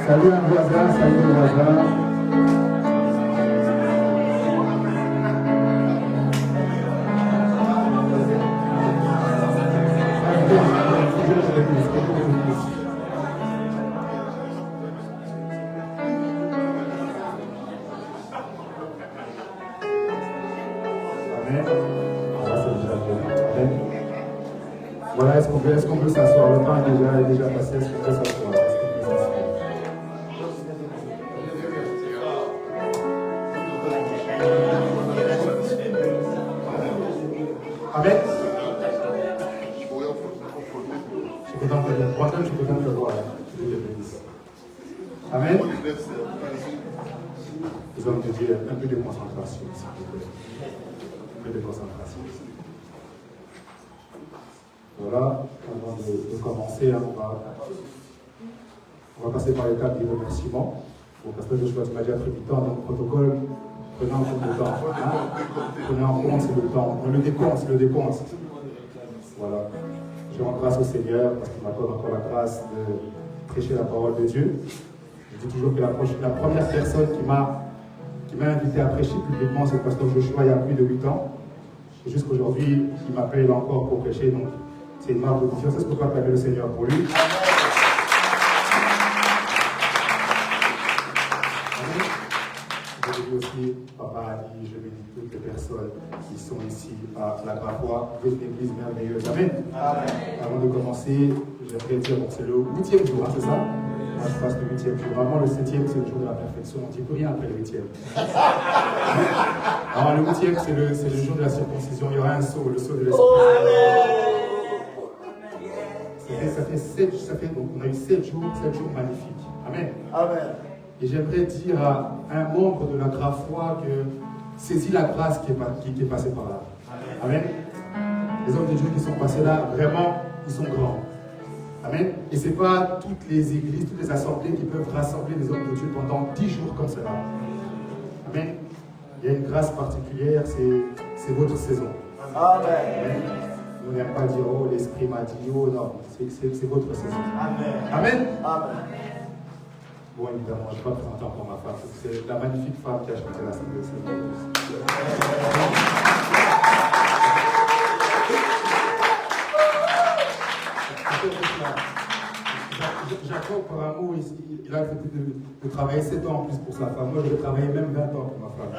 Salut un voisin, salut un voisin. Amen. Voilà, est-ce qu'on peut s'asseoir? Le temps est déjà passé, est-ce qu'on peut s'asseoir? Amen. Je peux t'en faire moi-même, je peux t'en faire voir. Amen. Nous allons te dire un peu de concentration, s'il vous plaît. Un peu de concentration. Voilà, avant de commencer, on va passer par l'étape des remerciements. Bon, parce que je m'as déjà pris du temps dans le protocole. Prenez en compte le temps. Prenez en compte le temps. Le décompte. Voilà. Je rends grâce au Seigneur parce qu'il m'accorde encore la grâce de prêcher la parole de Dieu. Je dis toujours que la première personne qui m'a invité à prêcher publiquement, c'est le pasteur Joshua il y a plus de 8 ans. Et jusqu'aujourd'hui, il m'appelle encore pour prêcher. Donc, c'est une marque de confiance. Est-ce que tu peux acclamer le Seigneur pour lui? Je dis aussi, Papa Ali, je bénis toutes les personnes qui sont ici à la Barrois, votre église merveilleuse. Amen. Amen. Avant de commencer, j'aimerais dire, bon, c'est le 8e jour, hein, c'est ça? Moi, je passe le 8e jour. Normalement, le 7e, c'est le jour de la perfection. On ne dit plus rien après le 8e. Alors, le 8e, c'est le jour de la circoncision. Il y aura un saut, le saut de l'esprit. On a eu 7 jours magnifiques. Amen. Amen. Et j'aimerais dire à un membre de la Graffoi que saisis la grâce qui est passée par là. Amen. Les hommes de Dieu qui sont passés là, vraiment, ils sont grands. Amen. Et ce n'est pas toutes les églises, toutes les assemblées qui peuvent rassembler les hommes de Dieu pendant 10 jours comme cela. Amen. Il y a une grâce particulière, c'est votre saison. Amen. On n'aime pas dire, oh, l'esprit m'a dit, oh, non, c'est votre saison. Amen. Amen. Amen. Bon, évidemment, je ne vais pas présenter encore ma femme. C'est la magnifique femme qui a chanté la scène de Jacob, par amour, il a accepté de travailler 7 ans en plus pour sa femme. Moi, je vais travailler même 20 ans pour ma femme.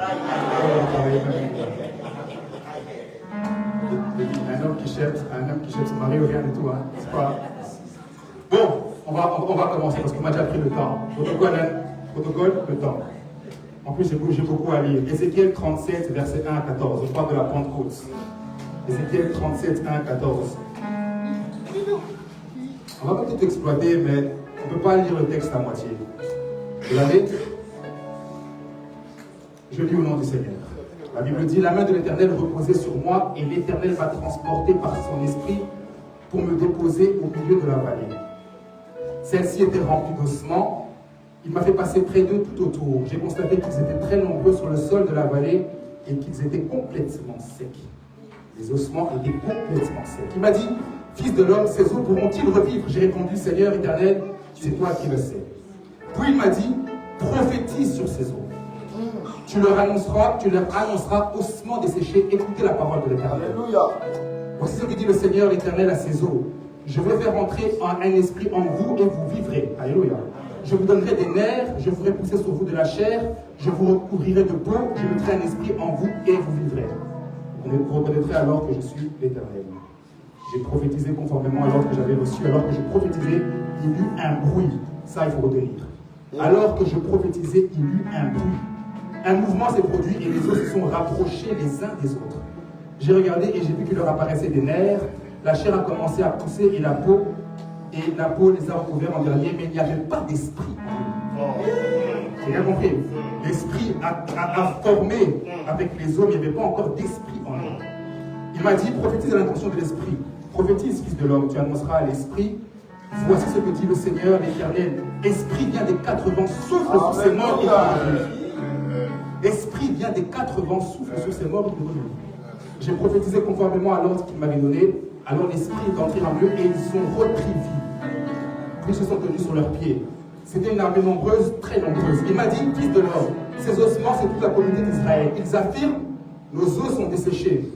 Un homme qui cherche son mari ou rien du tout. Hein. C'est pas... Bon. On va commencer parce qu'on m'a déjà pris le temps. Protocole, le temps. En plus, j'ai beaucoup à lire. Ézéchiel 37, verset 1 à 14. Je parle de la Pentecôte. Ézéchiel 37, 1 à 14. On va peut-être exploiter, mais on ne peut pas lire le texte à moitié. Vous l'avez? Je lis au nom du Seigneur. La Bible dit, la main de l'Éternel reposait sur moi et l'Éternel m'a transporté par son esprit pour me déposer au milieu de la vallée. Celle-ci était remplie d'ossements. Il m'a fait passer près d'eux tout autour. J'ai constaté qu'ils étaient très nombreux sur le sol de la vallée et qu'ils étaient complètement secs. Les ossements étaient complètement secs. Il m'a dit, fils de l'homme, ces os pourront-ils revivre? J'ai répondu, Seigneur éternel, c'est toi qui le sais. Puis il m'a dit, prophétise prophétise sur ces eaux. Tu leur annonceras ossements desséchés, écoutez la parole de l'Éternel. Voici ce que dit le Seigneur l'Éternel à ces eaux. Je vais faire entrer un esprit en vous et vous vivrez. Alléluia. Je vous donnerai des nerfs, je ferai pousser sur vous de la chair, je vous recouvrirai de peau, je mettrai un esprit en vous et vous vivrez. Vous reconnaîtrez alors que je suis l'Éternel. J'ai prophétisé conformément à l'ordre que j'avais reçu. Alors que je prophétisais, il y eut un bruit. Ça, il faut retenir. Alors que je prophétisais, il y eut un bruit. Un mouvement s'est produit et les os se sont rapprochés les uns des autres. J'ai regardé et j'ai vu qu'il leur apparaissait des nerfs. La chair a commencé à pousser et la peau les a recouverts en dernier, mais il n'y avait pas d'esprit en eux. J'ai bien compris. L'esprit a formé avec les os, mais il n'y avait pas encore d'esprit en eux. Il m'a dit, prophétise à l'intention de l'esprit. Prophétise, fils de l'homme, tu annonceras à l'esprit. Voici ce que dit le Seigneur, l'Éternel. Esprit vient des 4 vents, souffle sur ces morts et revenu. Esprit vient des 4 vents, souffle sur ces morts et revenu. J'ai prophétisé conformément à l'ordre qu'il m'avait donné. Alors l'esprit est entré en eux et ils sont repris vie. Puis ils se sont tenus sur leurs pieds. C'était une armée nombreuse, très nombreuse. Il m'a dit, fils de l'homme, ces ossements, c'est toute la communauté d'Israël. Ils affirment, nos os sont desséchés.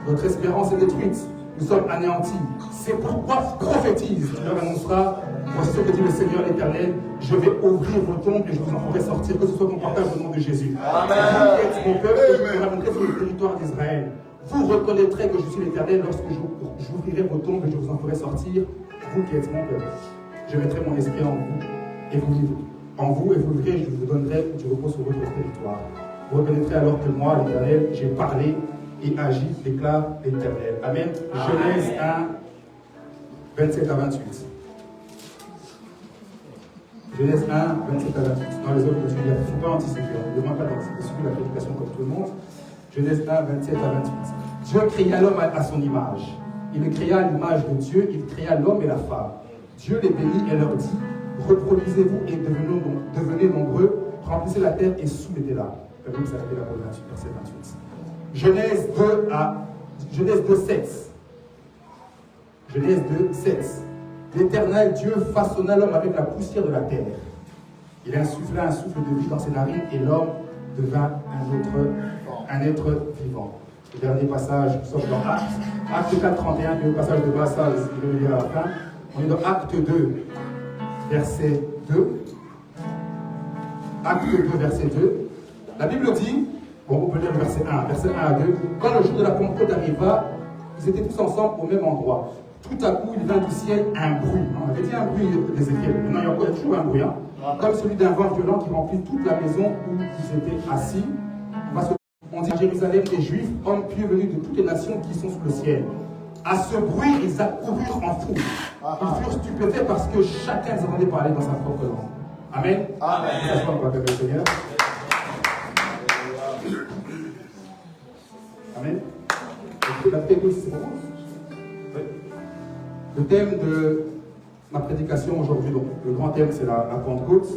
Notre espérance est détruite. Nous sommes anéantis. C'est pourquoi prophétise. Tu leur annonceras, voici ce que dit le Seigneur l'Éternel, je vais ouvrir vos tombes et je vous en ferai sortir, que ce soit confortable au nom de Jésus. Amen. Vous êtes mon peuple et je vous raconterai sur le territoire d'Israël. Vous reconnaîtrez que je suis l'Éternel lorsque j'ouvrirai vos tombes et je vous en ferai sortir, vous qui êtes mon peuple. Je mettrai mon esprit en vous et vous vivrez. En vous et vous vivrez, je vous donnerai du repos sur votre territoire. Vous reconnaîtrez alors que moi, l'Éternel, j'ai parlé et agi, déclare l'Éternel. Amen. Genèse 1, 27 à 28. Genèse 1, 27 à 28. Dans les autres, il ne faut pas anticiper. On ne demande pas d'anticiper la prédication comme tout le monde. Genèse 1, 27 à 28. Dieu créa l'homme à son image. Il le créa à l'image de Dieu. Il créa l'homme et la femme. Dieu les bénit et leur dit, reproduisez-vous et devenez nombreux, remplissez la terre et soumettez-la. Comme ça s'appelle la verset 28. Genèse 2, 7. Genèse 2, 7. L'Éternel Dieu façonna l'homme avec la poussière de la terre. Il insuffla un souffle de vie dans ses narines et l'homme devint un être vivant. Le dernier passage, nous sommes dans Acte 4, 31, qui est le passage de base, ça, je vais le lire à la fin. On est dans Acte 2, verset 2. Acte 2, verset 2. La Bible dit, bon, on peut lire le verset 1, verset 1 à 2. Quand le jour de la Pentecôte arriva, ils étaient tous ensemble au même endroit. Tout à coup, il vint du ciel un bruit. On avait dit un bruit d'Ézéchiel. Maintenant, il y a toujours un bruit. Comme celui d'un vent violent qui remplit toute la maison où ils étaient assis. On dit à Jérusalem des Juifs, hommes pieux venus de toutes les nations qui sont sous le ciel. À ce bruit, ils accoururent en foule. Ils furent stupéfaits parce que chacun les entendait parler dans sa propre langue. Amen. Amen. Ça, on va faire le Seigneur. Amen. La prédication, c'est bon. Oui. Le thème de ma prédication aujourd'hui, donc le grand thème, c'est la Pentecôte.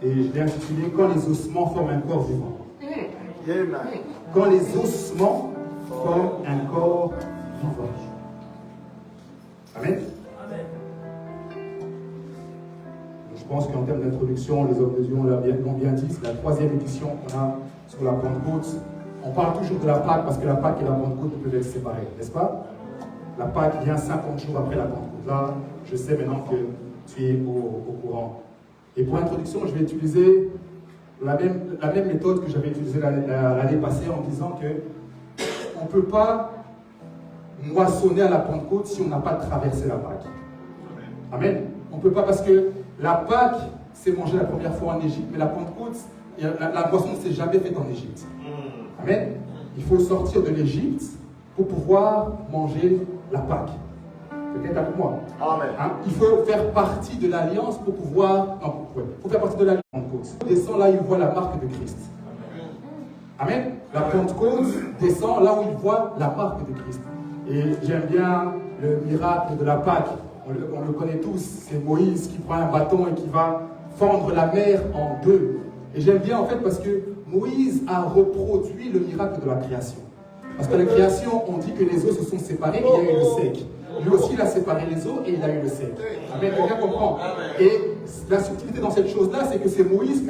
Et je l'ai intitulé « Quand les ossements forment un corps vivant ». Quand les ossements forment un corps vivant. Amen. Je pense qu'en termes d'introduction, les hommes de Dieu l'ont bien dit, c'est la 3e édition qu'on a sur la Pentecôte. On parle toujours de la Pâque parce que la Pâque et la Pentecôte ne peuvent être séparées, n'est-ce pas? La Pâque vient 50 jours après la Pentecôte. Là, je sais maintenant que tu es au courant. Et pour l'introduction, je vais utiliser la même méthode que j'avais utilisée l'année passée en disant que on ne peut pas moissonner à la Pentecôte si on n'a pas traversé la Pâque. Amen. On ne peut pas parce que la Pâque, c'est mangé la première fois en Égypte, mais la Pentecôte, la moisson ne s'est jamais faite en Égypte. Amen. Il faut sortir de l'Égypte pour pouvoir manger la Pâque. Peut-être avec moi. Amen. Hein? Il faut faire partie de l'alliance pour pouvoir. Non, ouais. Il faut faire partie de l'alliance. Pentecôte descend là où il voit la marque de Christ. Amen. La Pentecôte descend là où il voit la marque de Christ. Et j'aime bien le miracle de la Pâque. On le connaît tous. C'est Moïse qui prend un bâton et qui va fendre la mer en deux. Et j'aime bien en fait parce que Moïse a reproduit le miracle de la création. Parce que la création, on dit que les eaux se sont séparées et il y a eu le sec. Lui aussi, il a séparé les eaux et il a eu le sec. Amen. Quelqu'un comprend? Et la subtilité dans cette chose-là, c'est que c'est Moïse qui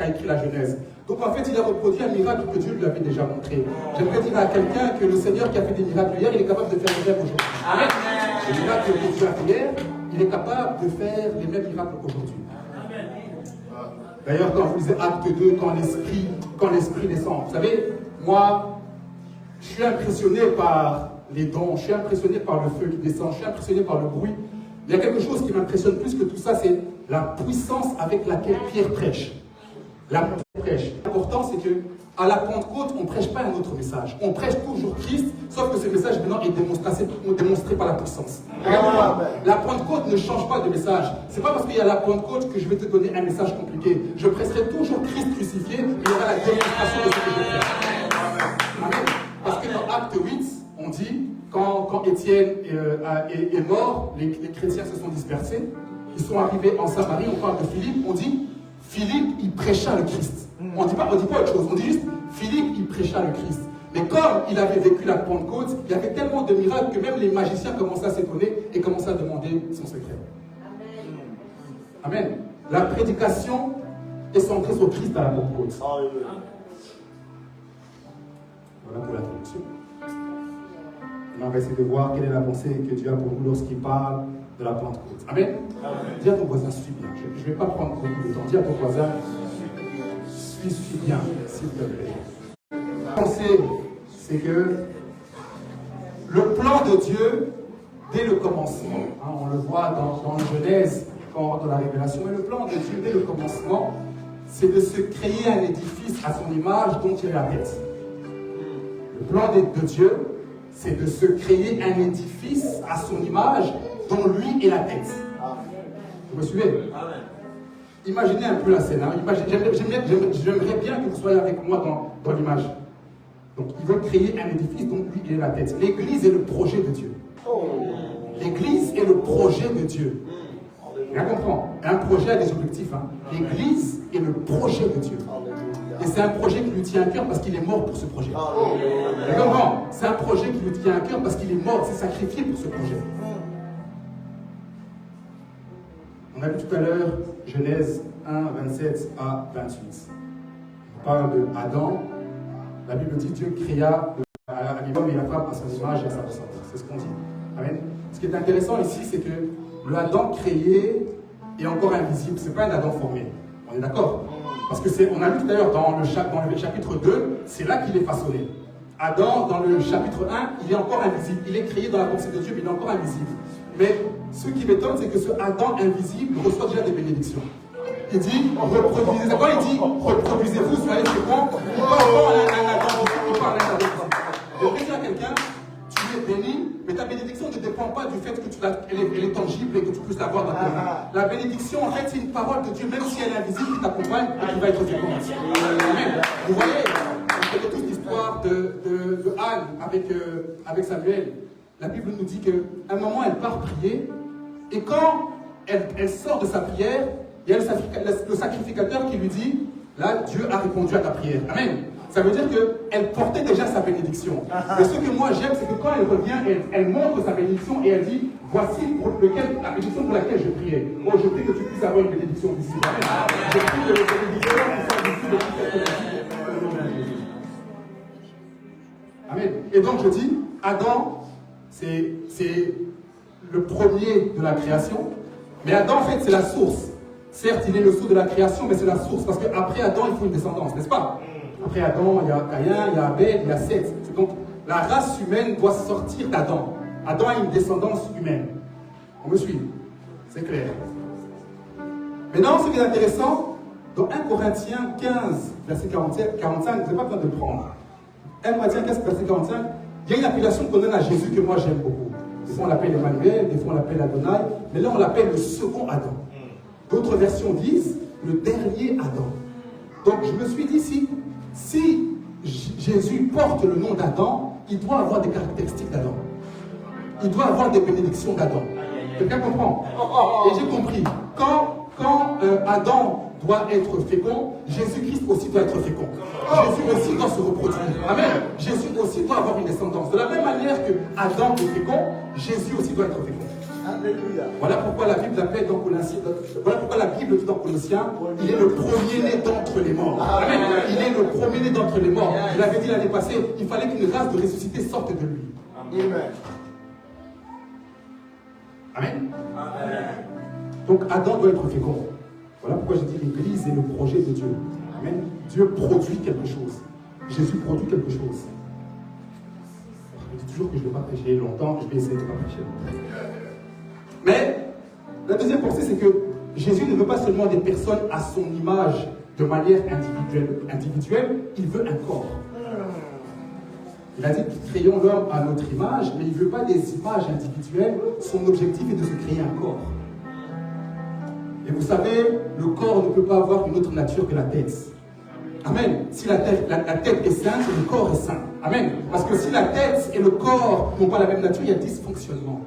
a écrit la Genèse. Donc en fait, il a reproduit un miracle que Dieu lui avait déjà montré. J'aimerais dire à quelqu'un que le Seigneur qui a fait des miracles hier, il est capable de faire les mêmes aujourd'hui. Le miracle que Dieu a fait hier, il est capable de faire les mêmes miracles aujourd'hui. D'ailleurs, quand vous lisez Acte 2, quand l'Esprit descend, vous savez, moi, je suis impressionné par les dons, je suis impressionné par le feu qui descend, je suis impressionné par le bruit. Il y a quelque chose qui m'impressionne plus que tout ça, c'est la puissance avec laquelle Pierre prêche. L'important, c'est qu'à la Pentecôte, on ne prêche pas un autre message. On prêche toujours Christ, sauf que ce message maintenant est démonstré par la puissance. Regardez-moi, la Pentecôte ne change pas de message. Ce n'est pas parce qu'il y a la Pentecôte que je vais te donner un message compliqué. Je prêcherai toujours Christ crucifié, mais il y aura la démonstration de ce que je fais. Amen. Parce que dans Acte 8, on dit, quand Étienne est mort, les chrétiens se sont dispersés. Ils sont arrivés en Samarie, on parle de Philippe, on dit Philippe, il prêcha le Christ. On ne dit pas autre chose, on dit juste Philippe, il prêcha le Christ. Mais comme il avait vécu la Pentecôte, il y avait tellement de miracles que même les magiciens commençaient à s'étonner et commençaient à demander son secret. Amen. La prédication est centrée sur Christ à la Pentecôte. Voilà pour la traduction. Maintenant, on va essayer de voir quelle est la pensée que Dieu a pour nous lorsqu'il parle de la Pentecôte. Amen. Dis à ton voisin, suis bien. Je ne vais pas prendre beaucoup de temps. Dis à ton voisin, suis bien, s'il te plaît. La pensée, c'est que le plan de Dieu, dès le commencement, on le voit dans la Genèse, dans la Révélation, mais le plan de Dieu, dès le commencement, c'est de se créer un édifice à son image dont il est la tête. Le plan de Dieu, c'est de se créer un édifice à son image dont lui est la tête. Vous me suivez? Imaginez un peu la scène. Hein. J'aimerais bien que vous soyez avec moi dans l'image. Donc, il veut créer un édifice dont lui il est la tête. L'Église est le projet de Dieu. L'Église est le projet de Dieu. On comprend. Un projet a des objectifs. Hein. L'Église est le projet de Dieu. Et c'est un projet qui lui tient à cœur parce qu'il est mort pour ce projet. On comprend. C'est un projet qui lui tient à cœur parce qu'il est mort, s'est sacrifié pour ce projet. On a vu tout à l'heure Genèse 1, 27 à 28. On parle de Adam. La Bible dit Dieu créa l'homme et la femme à son image et à sa ressemblance. C'est ce qu'on dit. Amen. Ce qui est intéressant ici, c'est que le Adam créé est encore invisible. Ce n'est pas un Adam formé. On est d'accord? Parce que on a vu tout à l'heure dans le chapitre 2, c'est là qu'il est façonné. Adam, dans le chapitre 1, il est encore invisible. Il est créé dans la pensée de Dieu, mais il est encore invisible. Mais ce qui m'étonne, c'est que ce Adam invisible reçoit déjà des bénédictions. Il dit, reproduisez-vous, quand il dit, reproduisez-vous, soyez féconds, il parle à un Adam, il parle à un Adam. Je vais dire à quelqu'un, tu es béni, mais ta bénédiction ne dépend pas du fait que elle est tangible et que tu puisses l'avoir dans ta vie. La bénédiction, en fait, c'est une parole de Dieu, même si elle est invisible, qui t'accompagne et qui va être féconde. Amen. Vous voyez, vous connaissez toute l'histoire de Anne avec Samuel. La Bible nous dit qu'à un moment, elle part prier, et quand elle sort de sa prière, il y a le sacrificateur qui lui dit, là, Dieu a répondu à ta prière. Amen. Ça veut dire qu'elle portait déjà sa bénédiction. Mais ce que moi j'aime, c'est que quand elle revient, elle montre sa bénédiction et elle dit, voici la bénédiction pour laquelle je priais. Moi, je prie que tu puisses avoir une bénédiction visible. Amen. Je prie que les bénédictions soient visibles et puissent être visibles. Amen. Et donc je dis, Adam, c'est le premier de la création. Mais Adam, en fait, c'est la source. Certes, il est le sceau de la création, mais c'est la source. Parce qu'après Adam, il faut une descendance, n'est-ce pas? Après Adam, il y a Caïn, il y a Abel, il y a Seth. Donc, la race humaine doit sortir d'Adam. Adam a une descendance humaine. On me suit? C'est clair. Maintenant, ce qui est intéressant, dans 1 Corinthiens 15, verset 45, vous n'avez pas besoin de le prendre. 1 Corinthiens 15, verset 45, il y a une appellation qu'on donne à Jésus que moi j'aime beaucoup. Des fois on l'appelle Emmanuel, des fois on l'appelle Adonai, mais là on l'appelle le second Adam. D'autres versions disent le dernier Adam. Donc je me suis dit, si Jésus porte le nom d'Adam, il doit avoir des caractéristiques d'Adam. Il doit avoir des bénédictions d'Adam. Quelqu'un comprend? Et j'ai compris. Quand Adam doit être fécond, Jésus-Christ aussi doit être fécond. Jésus aussi doit se reproduire. Amen. Jésus aussi doit avoir une descendance. De la même manière que Adam est fécond, Jésus aussi doit être fécond. Alléluia. Voilà pourquoi la Bible l'appelle dans Colossiens. Voilà pourquoi la Bible dit dans Colossiens, il est le premier-né d'entre les morts. Amen. Il est le premier-né d'entre les morts. Je l'avais dit l'année passée, il fallait qu'une race de ressuscités sorte de lui. Amen. Amen. Amen. Donc Adam doit être fécond. Voilà pourquoi je dis l'Église est le projet de Dieu. Amen. Dieu produit quelque chose. Jésus produit quelque chose. Je dis toujours que je ne vais pas prêcher longtemps, je vais essayer de ne pas prêcher longtemps. Mais la deuxième pensée, c'est que Jésus ne veut pas seulement des personnes à son image de manière individuelle, il veut un corps. Il a dit que créons l'homme à notre image, mais il ne veut pas des images individuelles. Son objectif est de se créer un corps. Et vous savez, le corps ne peut pas avoir une autre nature que la tête. Amen. Si la tête est sainte, le corps est saint. Amen. Parce que si la tête et le corps n'ont pas la même nature, il y a dysfonctionnement.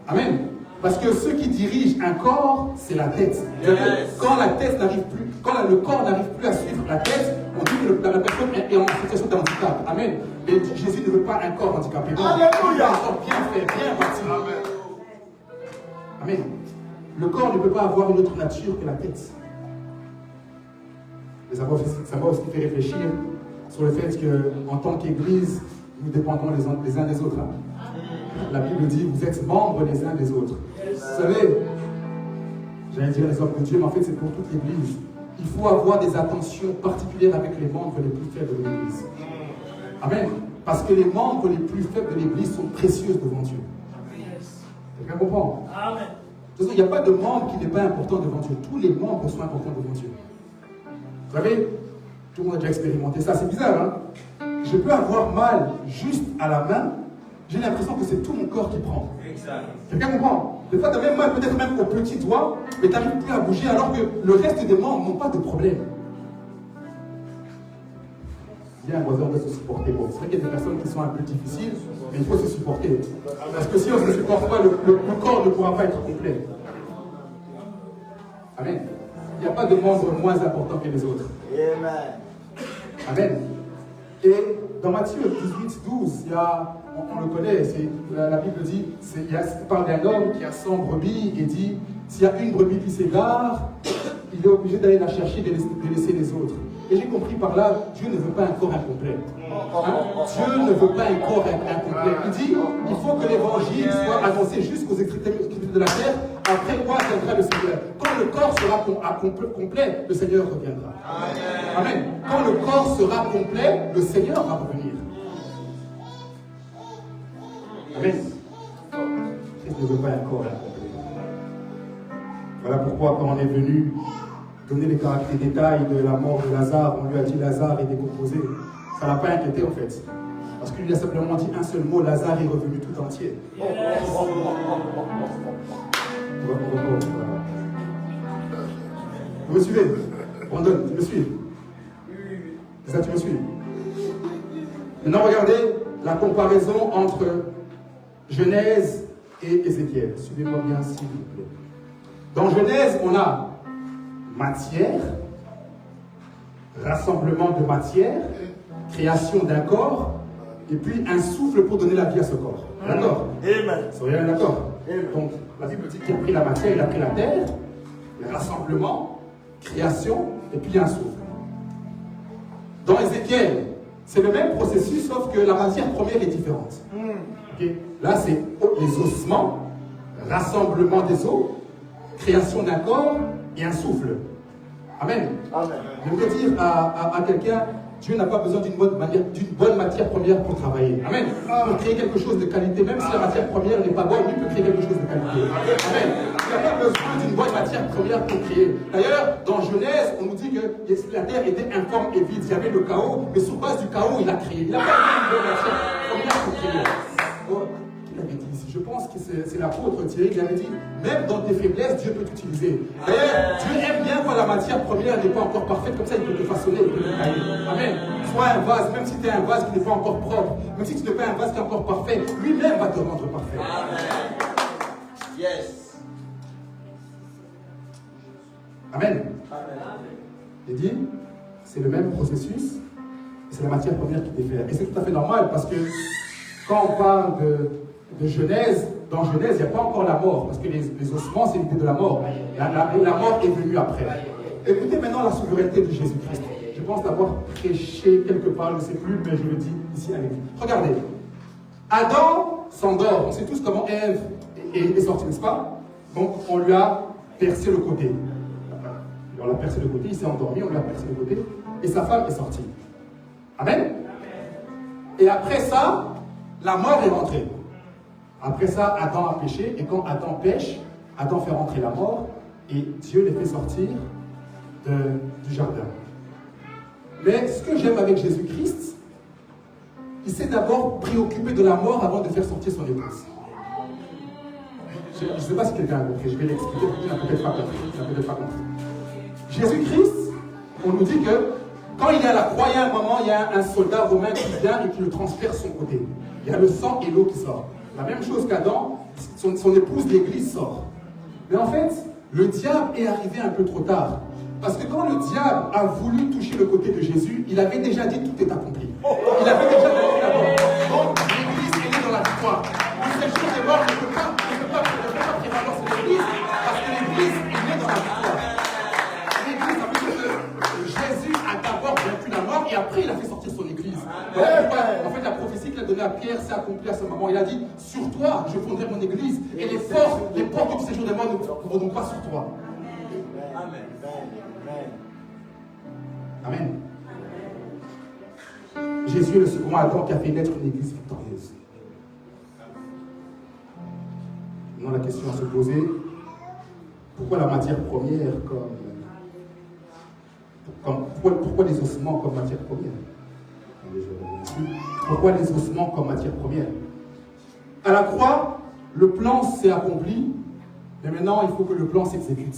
Amen. Parce que ceux qui dirigent un corps, c'est la tête. Quand la tête n'arrive plus, quand le corps n'arrive plus à suivre la tête, on dit que la personne est en situation de handicap. Amen. Mais Jésus ne veut pas un corps handicapé. Non. Alléluia. Un corps bien fait, bien bâti. Amen. Le corps ne peut pas avoir une autre nature que la tête. Et ça m'a aussi fait réfléchir sur le fait qu'en tant qu'Église, nous dépendons les uns des autres. Hein. La Bible dit, vous êtes membres les uns des autres. Vous savez, j'allais dire les hommes de Dieu, mais en fait c'est pour toute l'Église. Il faut avoir des attentions particulières avec les membres les plus faibles de l'Église. Amen. Parce que les membres les plus faibles de l'Église sont précieux devant Dieu. Quelqu'un comprend? Amen. De toute façon, il n'y a pas de membre qui n'est pas important devant Dieu. Tous les membres sont importants devant Dieu. Vous savez, tout le monde a déjà expérimenté ça. C'est bizarre, hein? Je peux avoir mal juste à la main. J'ai l'impression que c'est tout mon corps qui prend. Quelqu'un comprend? Des fois, tu as même mal, peut-être même au petit doigt, mais tu n'arrives plus à bouger alors que le reste des membres n'ont pas de problème. Il y a un voisin, on doit se supporter. Bon, c'est vrai qu'il y a des personnes qui sont un peu difficiles, mais il faut se supporter. Parce que si on ne se supporte pas, le corps ne pourra pas être complet. Amen. Il n'y a pas de membres moins importants que les autres. Amen. Et dans Matthieu 18, 12, il y a, on le connaît, la Bible dit, il parle d'un homme qui a 100 brebis et dit, s'il y a une brebis qui s'égare, il est obligé d'aller la chercher, de laisser les autres. Et j'ai compris par là, Dieu ne veut pas un corps incomplet. Hein? Dieu ne veut pas un corps incomplet. Il dit, il faut que l'évangile soit annoncé jusqu'aux extrémités de la terre, après quoi viendra le Seigneur. Quand le corps sera complet, le Seigneur reviendra. Amen. Quand le corps sera complet, le Seigneur va revenir. Amen. Christ ne veut pas un corps incomplet. Voilà pourquoi quand on est venu donner les détails de la mort de Lazare, on lui a dit Lazare est décomposé. Ça ne l'a pas inquiété en fait. Parce qu'il lui a simplement dit un seul mot, Lazare est revenu tout entier. Vous me suivez? Brandon, tu me suis? C'est ça, tu me suis? Maintenant, regardez la comparaison entre Genèse et Ézéchiel. Suivez-moi bien, s'il vous plaît. Dans Genèse, on a matière, rassemblement de matière, création d'un corps, et puis un souffle pour donner la vie à ce corps. D'accord? Amen. Soyez d'accord? Donc, la Bible dit qu'il a pris la matière, il a pris la terre, le rassemblement, création, et puis un souffle. Dans Ézéchiel, c'est le même processus, sauf que la matière première est différente. Okay? Là, c'est les ossements, rassemblement des os, création d'un corps et un souffle. Amen. Amen. Je veux dire à quelqu'un, Dieu n'a pas besoin d'une bonne matière première pour travailler. Amen. Pour créer quelque chose de qualité, même si la matière première n'est pas bonne, lui peut créer quelque chose de qualité. Amen. Il n'a pas besoin d'une bonne matière première pour créer. D'ailleurs, dans Genèse, on nous dit que la terre était informe et vide. Il y avait le chaos, mais sur base du chaos, il a créé. Il n'a pas besoin d'une bonne matière première pour créer. Qui l'avait dit ici? Je pense que c'est l'apôtre Thierry qui avait dit, même dans tes faiblesses, Dieu peut t'utiliser. D'ailleurs, Dieu aime bien quand la matière première n'est pas encore parfaite, comme ça il peut te façonner, il peut te tailler. Amen. Sois un vase, même si tu es un vase qui n'est pas encore propre, même si tu n'es pas un vase qui est encore parfait, lui-même va te rendre parfait. Amen. Yes. Amen. Il dit, c'est le même processus, et c'est la matière première qui diffère. Et c'est tout à fait normal, parce que quand on parle de Genèse, dans Genèse, il n'y a pas encore la mort, parce que les ossements, c'est l'idée de la mort. La mort est venue après. Écoutez maintenant la souveraineté de Jésus-Christ. Je pense l'avoir prêché quelque part, je ne sais plus, mais je le dis ici avec vous. Regardez. Adam s'endort. On sait tous comment Ève est sortie, n'est-ce pas? Donc, on lui a percé le côté. On l'a percé le côté, il s'est endormi, on lui a percé le côté, et sa femme est sortie. Amen? Et après ça, la mort est rentrée. Après ça, Adam a péché, et quand Adam pêche, Adam fait rentrer la mort, et Dieu les fait sortir du jardin. Mais ce que j'aime avec Jésus-Christ, il s'est d'abord préoccupé de la mort avant de faire sortir son épouse. Je ne sais pas si quelqu'un a compris, je vais l'expliquer, il n'a peut-être pas compris. Jésus-Christ, on nous dit que quand il est à la croix, il y a un moment, il y a un soldat romain qui vient et qui le transfère son côté. Il y a le sang et l'eau qui sortent. La même chose qu'Adam, son épouse, l'Église, sort. Mais en fait, le diable est arrivé un peu trop tard. Parce que quand le diable a voulu toucher le côté de Jésus, il avait déjà dit tout est accompli. Il avait déjà dit la mort. Donc l'Église, elle est dans la victoire. Le séjour des morts ne peut pas prévaloir sur l'Église, parce que l'Église, elle est dans la victoire. L'Église, ça veut dire que Jésus a d'abord vaincu la mort et après il a fait sortir son Église. Donc, en fait, la prophétie qu'il a donnée à Pierre s'est accomplie à ce moment. Il a dit, sur toi, je fonderai mon Église, et les portes du séjour des morts ne pourront pas sur toi. Amen. Amen. Jésus est le second Adam qui a fait naître une église victorieuse. Maintenant, la question à se poser, pourquoi la matière première pourquoi les ossements comme matière première? Pourquoi les ossements comme matière première? À la croix, le plan s'est accompli, mais maintenant, il faut que le plan s'exécute.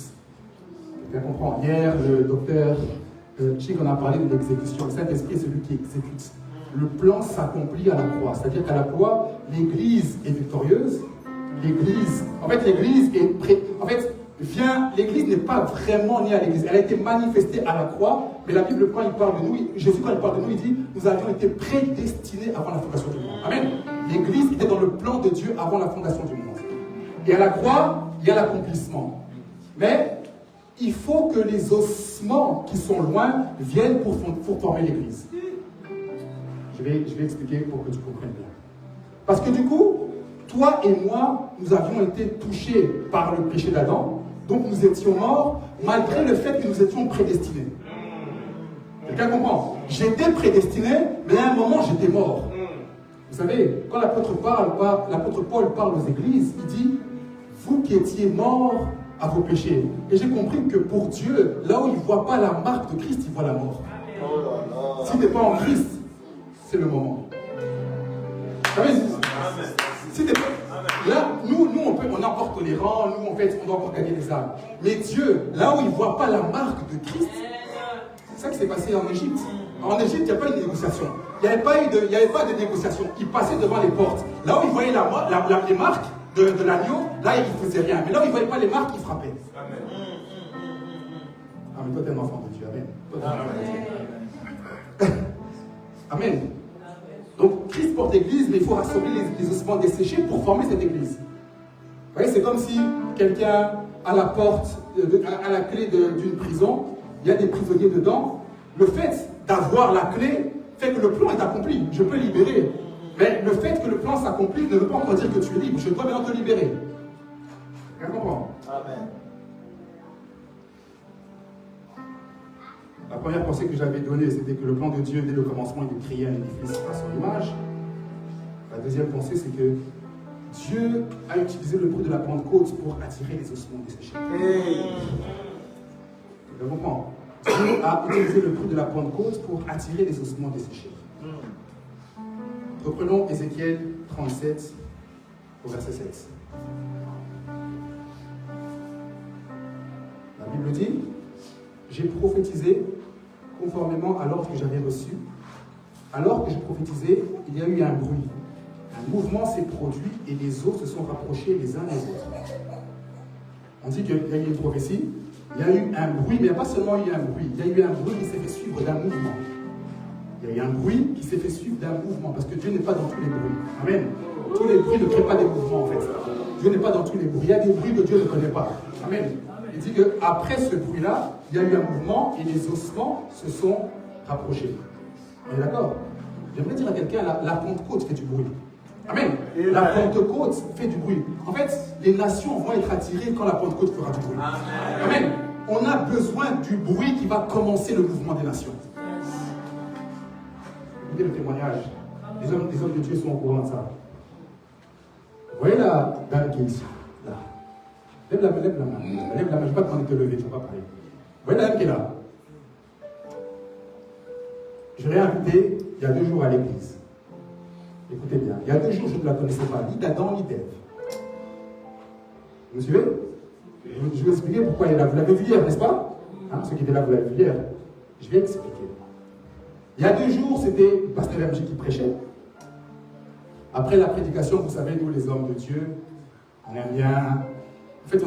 Quelqu'un comprend? Hier, le docteur Chick en a parlé de l'exécution. Le Saint-Esprit est celui qui exécute. Le plan s'accomplit à la croix. C'est-à-dire qu'à la croix, l'Église est victorieuse. L'Église l'Église n'est pas vraiment née à l'Église. Elle a été manifestée à la croix. Mais la Bible, quand il parle de nous, Jésus, quand il parle de nous, il dit, nous avions été prédestinés avant la fondation du monde. Amen. L'Église était dans le plan de Dieu avant la fondation du monde. Et à la croix, il y a l'accomplissement. Mais il faut que les ossements qui sont loin viennent pour former l'Église. Je vais expliquer pour que tu comprennes bien. Parce que du coup, toi et moi, nous avions été touchés par le péché d'Adam, donc nous étions morts, malgré le fait que nous étions prédestinés. Quelqu'un comprend? J'étais prédestiné, mais à un moment, j'étais mort. Vous savez, quand l'apôtre Paul parle aux églises, il dit, vous qui étiez morts à vos péchés. Et j'ai compris que pour Dieu, là où il ne voit pas la marque de Christ, il voit la mort. Si tu n'es pas en Christ, c'est le moment. Vous savez, si t'es pas... Là, nous on est encore tolérants, nous en fait, on doit encore gagner les âmes. Mais Dieu, là où il ne voit pas la marque de Christ, c'est ça qui s'est passé en Égypte. En Égypte, il n'y a pas eu de négociation. Il n'y avait pas de négociation. Il passait devant les portes. Là où il voyait les marques de l'agneau, là, il ne faisait rien. Mais là où il ne voyait pas les marques, il frappait. Amen. Ah, mais toi, tu es un enfant de Dieu. Amen. Amen. Donc, Christ porte l'église, mais il faut rassembler les ossements desséchés pour former cette église. Vous voyez, c'est comme si quelqu'un à la porte, à la clé d'une prison, il y a des prisonniers dedans. Le fait d'avoir la clé fait que le plan est accompli. Je peux libérer. Mais le fait que le plan s'accomplisse ne veut pas encore dire que tu es libre. Je dois maintenant te libérer. Tu comprends? Amen. La première pensée que j'avais donnée, c'était que le plan de Dieu, dès le commencement, il créait un édifice à son image. La deuxième pensée, c'est que Dieu a utilisé le bruit de la Pentecôte pour attirer les ossements desséchés. Tu comprends? Dieu a utilisé le bruit de la Pentecôte pour attirer les ossements desséchés. Reprenons Ézéchiel 37, au verset 7. La Bible dit, j'ai prophétisé conformément à l'ordre que j'avais reçu. Alors que je prophétisais, il y a eu un bruit. Un mouvement s'est produit et les eaux se sont rapprochées les uns des autres. On dit qu'il y a eu une prophétie, il y a eu un bruit, mais il n'y a pas seulement eu un bruit, il y a eu un bruit qui s'est fait suivre d'un mouvement. Il y a eu un bruit qui s'est fait suivre d'un mouvement, parce que Dieu n'est pas dans tous les bruits. Amen. Tous les bruits ne créent pas des mouvements, en fait. Dieu n'est pas dans tous les bruits. Il y a des bruits que Dieu ne connaît pas. Amen. Il dit qu'après ce bruit-là, il y a eu un mouvement et les ossements se sont rapprochés. On est d'accord? J'aimerais dire à quelqu'un, la Pentecôte fait du bruit. Amen. La Pentecôte fait du bruit. En fait, les nations vont être attirées quand la Pentecôte fera du bruit. Amen. On a besoin du bruit qui va commencer le mouvement des nations. Écoutez le témoignage. Les hommes de Dieu sont au courant de ça. Vous voyez la dame qui est ici, là. Lève la main. Lève la main. Je ne vais pas te demander de te lever, tu ne vas pas parler. Vous voyez la dame qui est là. Je l'ai invitée il y a 2 jours à l'église. Écoutez bien. Il y a 2 jours, je ne la connaissais pas, ni d'Adam, ni d'Ève. Vous me suivez? Je vais expliquer pourquoi elle est là. Vous l'avez vu hier, n'est-ce pas? Ceux qui étaient là, vous l'avez vu hier. Je vais expliquer. Il y a 2 jours, c'était Pasteur MJ qui prêchait. Après la prédication, vous savez, nous, les hommes de Dieu, on aime bien. En fait,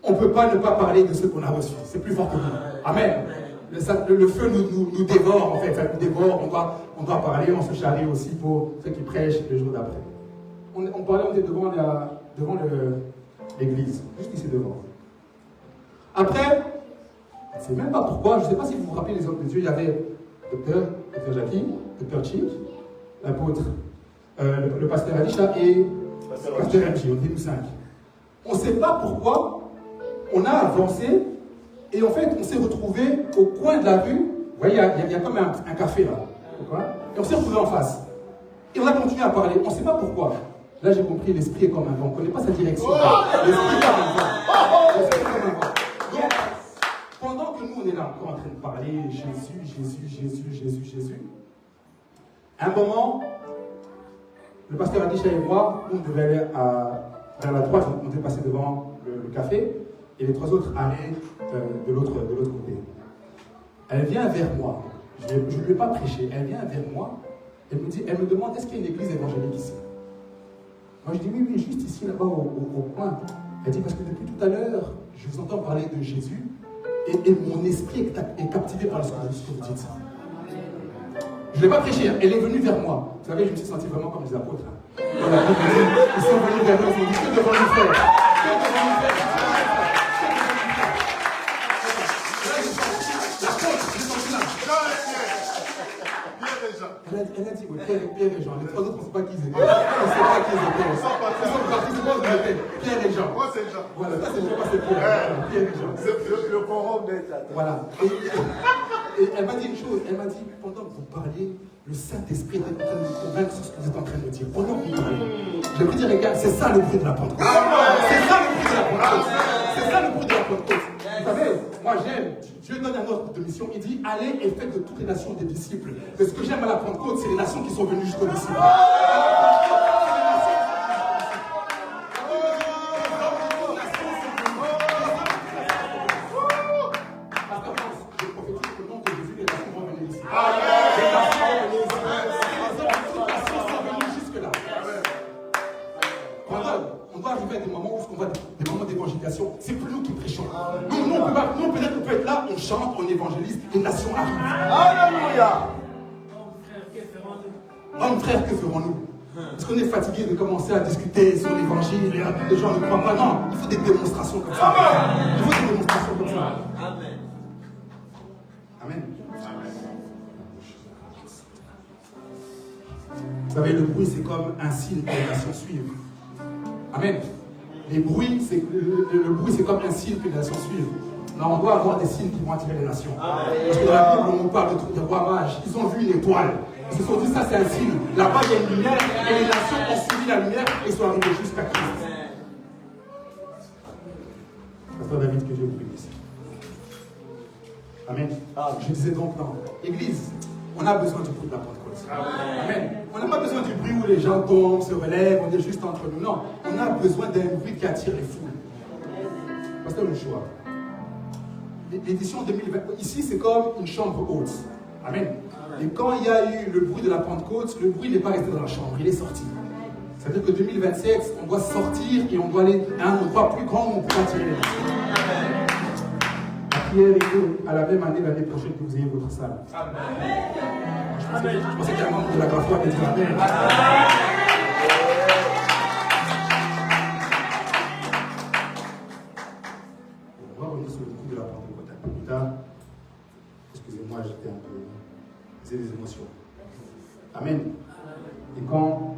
on ne peut pas ne pas parler de ce qu'on a reçu. C'est plus fort que nous. Amen. Le feu nous dévore, en fait. Ça nous dévore. On doit parler, on se charrie aussi pour ceux qui prêchent le jour d'après. On parlait, on était devant l'église, juste ici devant. Après, je ne sais même pas pourquoi, je ne sais pas si vous vous rappelez les hommes de Dieu, il y avait Docteur Jackie, Docteur Chick, l'apôtre, le pasteur Alisha et pasteur MJ, on était nous 5. On ne sait pas pourquoi, on a avancé et en fait on s'est retrouvé au coin de la rue. Vous voyez, il y a comme un café là. Et on s'est retrouvé en face. Et on a continué à parler, on ne sait pas pourquoi. Là j'ai compris, l'esprit est comme un vent, on ne connaît pas sa direction. L'esprit est comme un vent. L'esprit est comme un vent. Donc, pendant que nous on est là encore en train de parler, Jésus, à un moment, le pasteur Adisha et moi, on devait aller vers la droite, on devait passer devant le café, et les 3 autres allaient de l'autre côté. Elle vient vers moi, je ne lui ai pas prêché, elle vient vers moi, elle me demande est-ce qu'il y a une église évangélique ici? Moi je dis oui, juste ici, là-bas, au coin. Elle dit parce que depuis tout à l'heure, je vous entends parler de Jésus, et mon esprit est captivé par ce que vous dites. Je ne l'ai pas prêché, elle est venue vers moi. Vous savez, je me suis senti vraiment comme des apôtres. Voilà, ils sont venus vers moi, ils m'ont dit que devant nous faire. Elle a dit, oui, Pierre et Jean. Les 3 autres, on ne sait pas qui ils étaient. On ne sait pas qui ils étaient. Ils sont partis, c'est moi qui étais. Pierre et Jean. Moi, c'est Jean. Voilà, ça, c'est Jean, c'est Pierre. Pierre et Jean. Le forum d'être. Voilà. Et elle m'a dit une chose. Elle m'a dit, pendant que vous parliez, le Saint-Esprit est en train de me convaincre sur ce que vous êtes en train de me dire. Pendant que vous parlez. Je vais dire, regarde, c'est ça le bruit de la Pentecôte. C'est ça le bruit de la Pentecôte. C'est ça le bruit de la Pentecôte. Vous savez, moi j'aime, Dieu donne un ordre de mission, il dit allez et faites de toutes les nations des disciples. Mais ce que j'aime à la Pentecôte, c'est les nations qui sont venues jusqu'aux disciples. C'est plus nous qui prêchons. Nous, peut-être on peut être là, on chante, on évangélise, les nations arrivent. Alléluia. Hommes frères, que ferons-nous? Est-ce qu'on est fatigué de commencer à discuter sur l'évangile et les gens ne croient pas? Non, il faut des démonstrations comme ça. Il faut des démonstrations comme ça. Amen. Amen. Vous savez, le bruit, c'est comme un signe que les nations suivent. Amen. Le bruit, c'est comme un signe que les nations suivent. Non, on doit avoir des signes qui vont attirer les nations. Parce que dans la Bible, on nous parle de rois mages. Ils ont vu une étoile. Ils se sont dit, ça c'est un signe. Là-bas, il y a une lumière. Et les nations ont suivi la lumière et sont arrivées jusqu'à Christ. Pasteur David, que Dieu vous bénisse. Amen. Je disais donc, non. Église, on a besoin du bruit de la Pentecôte. Amen. On n'a pas besoin du bruit où les gens tombent, se relèvent, on est juste entre nous. Non, on a besoin d'un bruit qui attire les foules. Pasteur Joshua, l'édition 2020, ici c'est comme une chambre haute. Amen. Et quand il y a eu le bruit de la Pentecôte, le bruit n'est pas resté dans la chambre, il est sorti. C'est-à-dire que 2027, on doit sortir et on doit aller à un endroit plus grand où on peut attirer les gens. La prière est qu'à la même année, l'année prochaine, que vous ayez votre salle. Amen. Je pensais qu'il y a un membre de la foi qui dit Amen. On va revenir sur le coup de la Pentecôte un peu plus tard. Excusez-moi, j'étais un peu. C'est des émotions. Amen. Et quand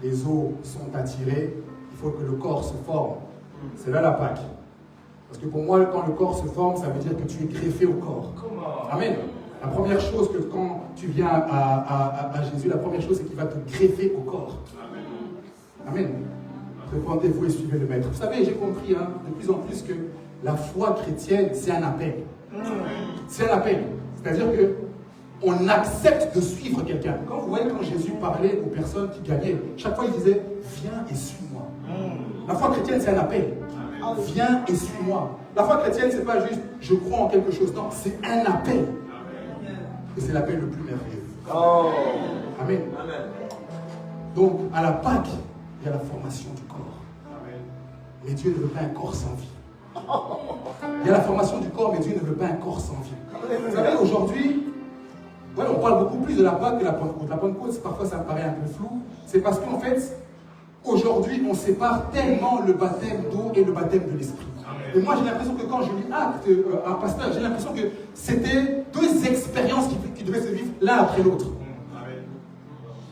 les os sont attirés, il faut que le corps se forme. C'est là la Pâque. Parce que pour moi, quand le corps se forme, ça veut dire que tu es greffé au corps. Amen. La première chose que quand tu viens à Jésus, la première chose, c'est qu'il va te greffer au corps. Amen. Répondez-vous et suivez le Maître. Vous savez, j'ai compris de plus en plus que la foi chrétienne, c'est un appel. C'est un appel. C'est-à-dire que on accepte de suivre quelqu'un. Quand vous voyez, quand Jésus parlait aux personnes qui gagnaient, chaque fois il disait, viens et suis-moi. La foi chrétienne, c'est un appel. Viens et suis-moi. La foi chrétienne, c'est pas juste, je crois en quelque chose. Non, c'est un appel. Et c'est l'appel le plus merveilleux. Oh. Amen. Donc, à la Pâque, il y a la formation du corps. Mais Dieu ne veut pas un corps sans vie. Il y a la formation du corps, mais Dieu ne veut pas un corps sans vie. Vous savez, aujourd'hui, on parle beaucoup plus de la Pâque que de la Pentecôte. La Pentecôte, parfois, ça me paraît un peu flou. C'est parce qu'en fait, aujourd'hui, on sépare tellement le baptême d'eau et le baptême de l'esprit. Et moi, j'ai l'impression que quand je lis Actes à Pasteur, j'ai l'impression que c'était deux expériences qui devaient se vivre l'un après l'autre.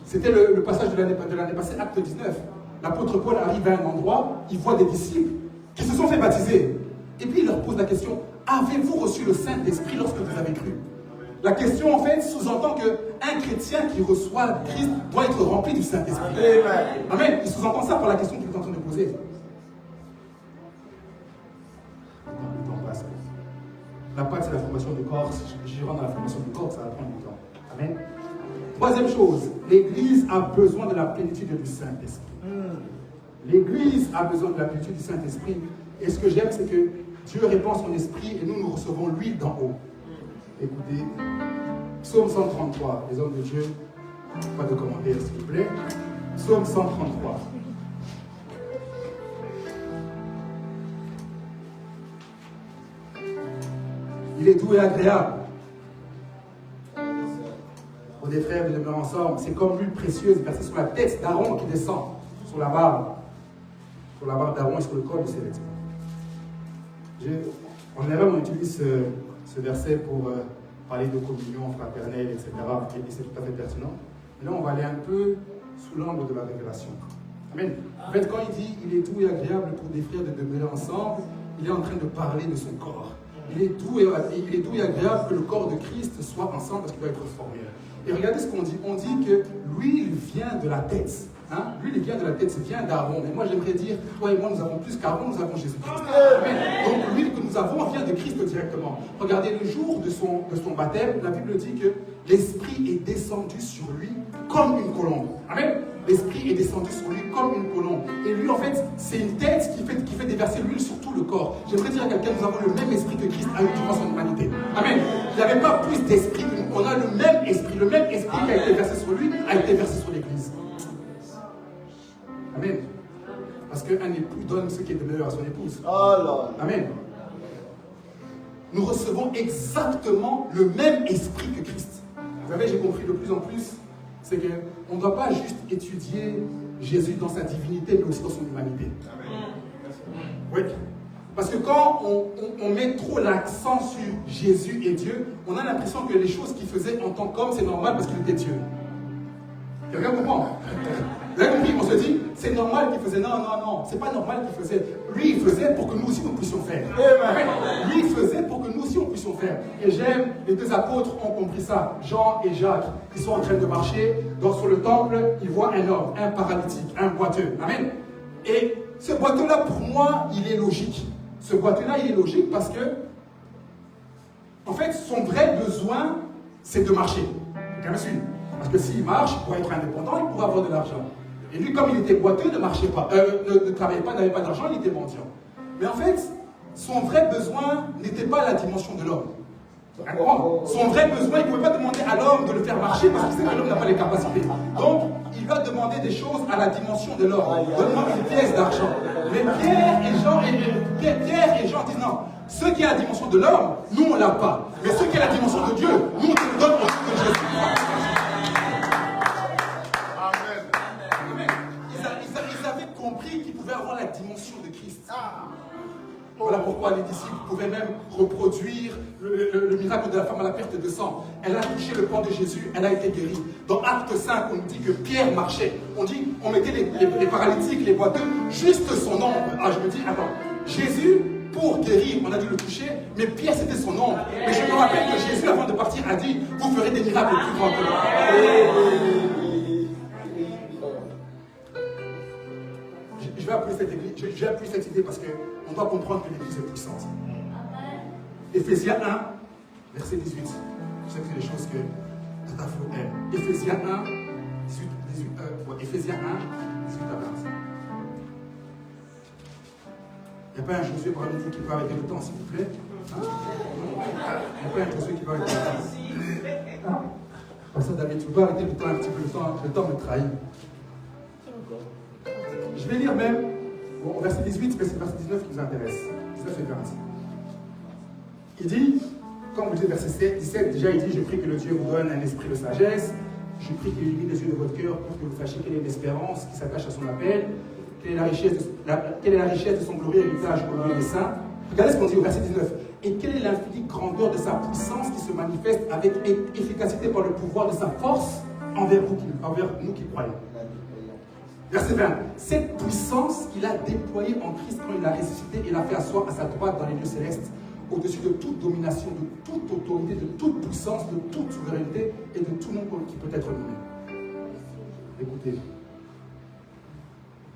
C'était le passage de l'année passée, Acte 19. L'apôtre Paul arrive à un endroit, il voit des disciples qui se sont fait baptiser. Et puis il leur pose la question, avez-vous reçu le Saint-Esprit lorsque vous avez cru? La question, en fait, sous-entend qu'un chrétien qui reçoit Christ doit être rempli du Saint-Esprit. Amen. Il sous-entend ça par la question qu'il est en train de poser. La Pâque, c'est la formation du corps. Si je rentre dans la formation du corps, ça va prendre du temps. Amen. Troisième chose, l'Église a besoin de la plénitude du Saint-Esprit. L'Église a besoin de la plénitude du Saint-Esprit. Et ce que j'aime, c'est que Dieu répand son esprit et nous recevons l'huile d'en haut. Écoutez, Psaume 133, les hommes de Dieu, pas de commentaires s'il vous plaît. Psaume 133. Il est doux et agréable pour des frères de demeurer ensemble. C'est comme l'huile précieuse versée sur la tête d'Aaron qui descend sur la barbe d'Aaron et sur le corps de ses vêtements. En général, on utilise ce verset pour parler de communion fraternelle, etc. Et c'est tout à fait pertinent. Mais là, on va aller un peu sous l'angle de la révélation. Amen. En fait, quand il dit il est doux et agréable pour des frères de demeurer ensemble, il est en train de parler de son corps. Il est doux et agréable que le corps de Christ soit ensemble parce qu'il va être formé. Et regardez ce qu'on dit. On dit que l'huile vient de la tête. L'huile vient de la tête, c'est vient d'Aaron. Mais moi j'aimerais dire, toi et moi nous avons plus qu'Aaron, nous avons Jésus-Christ. Donc l'huile que nous avons vient de Christ directement. Regardez, le jour de son baptême, la Bible dit que l'Esprit est descendu sur lui comme une colombe. Amen. L'Esprit est descendu sur lui comme une colombe. Et lui, en fait, c'est une tête qui fait déverser l'huile sur tout le corps. J'aimerais dire à quelqu'un, nous avons le même esprit que Christ a eu durant son humanité. Amen. Il n'y avait pas plus d'esprit que nous. On a le même esprit. Le même esprit qui a été versé sur lui a été versé sur l'Église. Amen. Parce qu'un époux donne ce qui est de meilleur à son épouse. Amen. Nous recevons exactement le même esprit que Christ. Vous savez, j'ai compris de plus en plus, c'est qu'on ne doit pas juste étudier Jésus dans sa divinité, mais aussi dans son humanité. Amen. Oui. Parce que quand on met trop l'accent sur Jésus et Dieu, on a l'impression que les choses qu'il faisait en tant qu'homme, c'est normal parce qu'il était Dieu. Quelqu'un comprend? Vous avez compris? On se dit, c'est normal qu'il faisait. Non, c'est pas normal qu'il faisait. Lui, il faisait pour que nous aussi nous puissions faire. Lui, il faisait pour que nous aussi nous puissions faire. Et j'aime, les deux apôtres ont compris ça. Jean et Jacques, ils sont en train de marcher. Sur le temple, ils voient un homme, un paralytique, un boiteux. Amen. Et ce boiteux-là, pour moi, il est logique. Ce boiteux-là, il est logique parce que, en fait, son vrai besoin, c'est de marcher. Quelqu'un me suit? Parce que s'il marche, il pourrait être indépendant, il pourrait avoir de l'argent. Et lui, comme il était boiteux, ne marchait pas, ne travaillait pas, n'avait pas d'argent, il était mendiant. Mais en fait, son vrai besoin n'était pas la dimension de l'homme. Son vrai besoin, il ne pouvait pas demander à l'homme de le faire marcher parce qu'il sait que l'homme n'a pas les capacités. Donc, il va demander des choses à la dimension de l'homme. Donne-moi une pièce d'argent. Mais Pierre et Jean disent non, Ce qui est la dimension de l'homme, nous on ne l'a pas. Mais ce qui est la dimension de Dieu, nous on te le donne au nom de Jésus. Amen. Ils avaient compris qu'ils pouvaient avoir la dimension de Christ. Voilà pourquoi les disciples pouvaient même reproduire le miracle de la femme à la perte de sang. Elle a touché le pan de Jésus, elle a été guérie. Dans Acte 5, on nous dit que Pierre marchait. On mettait les paralytiques, les boiteux, juste son ombre. Ah, je me dis, attends, Jésus, pour guérir, on a dû le toucher, mais Pierre, c'était son ombre. Mais je me rappelle que Jésus, avant de partir, a dit, vous ferez des miracles plus grands que moi. Je vais appuyer cette idée parce qu'on doit comprendre que l'Église est puissante. Éphésiens 1, verset 18. Je sais que c'est des choses que Tata Flo aime. Éphésiens 1, 18 à 20. Il n'y a pas un Josué parmi vous qui peut arrêter le temps, s'il vous plaît. Il n'y a pas un Josué qui va arrêter le temps. Pasteur David, tu peux arrêter le temps un petit peu, le temps me trahit. Je vais lire même, au verset 18, mais c'est le verset 19 qui nous intéresse. 19 et 20. Il dit, comme vous dites, verset 17, déjà il dit, je prie que le Dieu vous donne un esprit de sagesse, je prie qu'il illumine les yeux de votre cœur pour que vous sachiez quelle est l'espérance qui s'attache à son appel, quelle est la richesse de son glorieux héritage au milieu des saints. Regardez ce qu'on dit au verset 19. Et quelle est l'infinie grandeur de sa puissance qui se manifeste avec efficacité par le pouvoir de sa force envers nous qui croyons. Verset 20. Cette puissance qu'il a déployée en Christ quand il a ressuscité et l'a fait asseoir à sa droite dans les lieux célestes, au-dessus de toute domination, de toute autorité, de toute puissance, de toute souveraineté et de tout nom qui peut être nommé. Écoutez,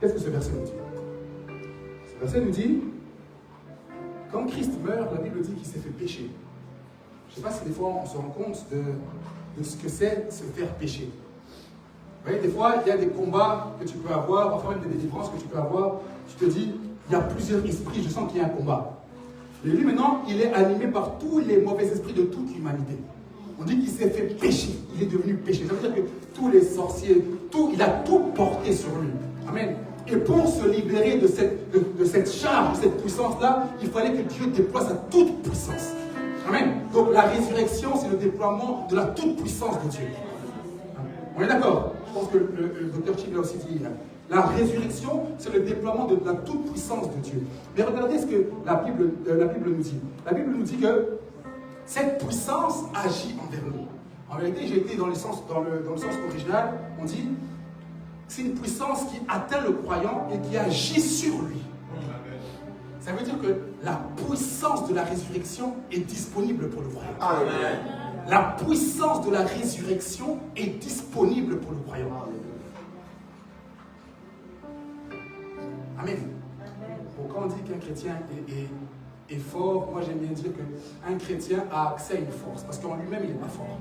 qu'est-ce que ce verset nous dit? Ce verset nous dit, quand Christ meurt, la Bible dit qu'il s'est fait pécher. Je ne sais pas si des fois on se rend compte de ce que c'est se faire pécher. Vous voyez, des fois, il y a des combats que tu peux avoir, enfin même des délivrances que tu peux avoir. Tu te dis, il y a plusieurs esprits, je sens qu'il y a un combat. Mais lui, maintenant, il est animé par tous les mauvais esprits de toute l'humanité. On dit qu'il s'est fait pécher, il est devenu péché. Ça veut dire que tous les sorciers, il a tout porté sur lui. Amen. Et pour se libérer de cette charge, de cette puissance-là, il fallait que Dieu déploie sa toute puissance. Amen. Donc la résurrection, c'est le déploiement de la toute puissance de Dieu. On est d'accord? Je pense que le docteur Chib l'a aussi dit. La résurrection, c'est le déploiement de la toute-puissance de Dieu. Mais regardez ce que la Bible nous dit. La Bible nous dit que cette puissance agit envers nous. En vérité, j'ai été dans le sens original, on dit c'est une puissance qui atteint le croyant et qui agit sur lui. Ça veut dire que la puissance de la résurrection est disponible pour le croyant. Amen. La puissance de la résurrection est disponible pour le croyant. Amen. Bon, quand on dit qu'un chrétien est fort, moi j'aime bien dire qu'un chrétien a accès à une force, parce qu'en lui-même il n'est pas fort.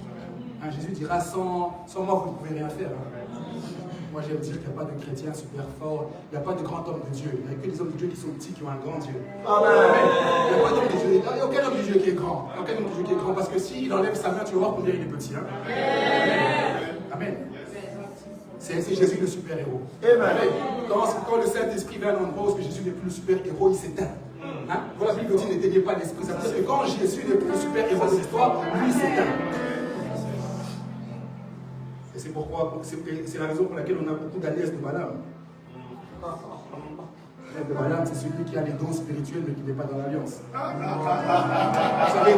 Hein, Jésus dira, sans moi vous ne pouvez rien faire. Hein. Moi j'aime dire qu'il n'y a pas de chrétien super fort, il n'y a pas de grand homme de Dieu, il n'y a que des hommes de Dieu qui sont petits, qui ont un grand Dieu. Amen. Il n'y a pas d'homme de Dieu, il n'y a aucun homme de Dieu qui est grand. Aucun homme de Dieu qui est grand, parce que s'il enlève sa main, tu vas voir combien il est petit. Hein. Amen. C'est Jésus le super-héros. Amen. Quand le Saint-Esprit vient à un endroit où Jésus n'est plus le super-héros, il s'éteint. Hein? Voilà, la Bible dit n'éteignez pas l'esprit. Ça veut dire que quand Jésus n'est plus le super-héros de l'histoire, lui il s'éteint. Et c'est pourquoi, c'est la raison pour laquelle on a beaucoup d'alliés de Balaam. L'alliance de Balaam, c'est celui qui a les dons spirituels mais qui n'est pas dans l'alliance. Vous savez,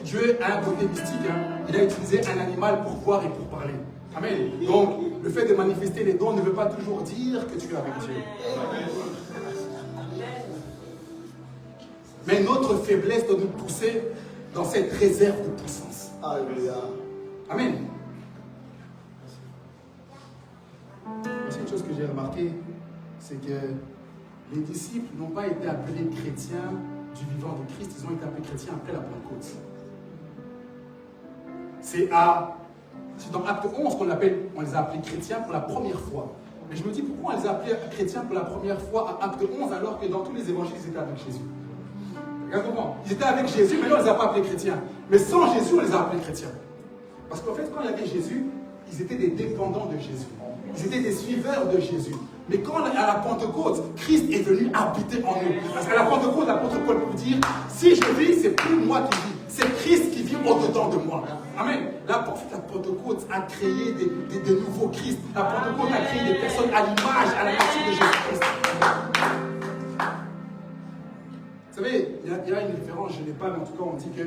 Dieu a un côté mystique. Hein? Il a utilisé un animal pour voir et pour parler. Amen. Donc, le fait de manifester les dons ne veut pas toujours dire que tu es avec Dieu. Mais notre faiblesse doit nous pousser dans cette réserve de puissance. Amen. C'est une chose que j'ai remarqué, c'est que les disciples n'ont pas été appelés chrétiens du vivant de Christ, ils ont été appelés chrétiens après la Pentecôte. C'est dans Acte 11 on les a appelés chrétiens pour la première fois. Mais je me dis, pourquoi on les a appelés chrétiens pour la première fois à Acte 11 alors que dans tous les évangiles, ils étaient avec Jésus? Regarde comment. Ils étaient avec Jésus, mais là, on ne les a pas appelés chrétiens. Mais sans Jésus, on les a appelés chrétiens. Parce qu'en fait, quand il y avait Jésus, ils étaient des dépendants de Jésus. Ils étaient des suiveurs de Jésus. Mais quand à la Pentecôte, Christ est venu habiter en nous. Parce qu'à la Pentecôte, l'apôtre Paul peut dire, si je vis, c'est plus moi qui vis, c'est Christ qui vit au-dedans de moi. Amen. La Pentecôte a créé des nouveaux Christ. La Pentecôte a créé des personnes à l'image, à la nature de Jésus-Christ. Vous savez, il y a une référence, je ne l'ai pas, mais en tout cas, on dit que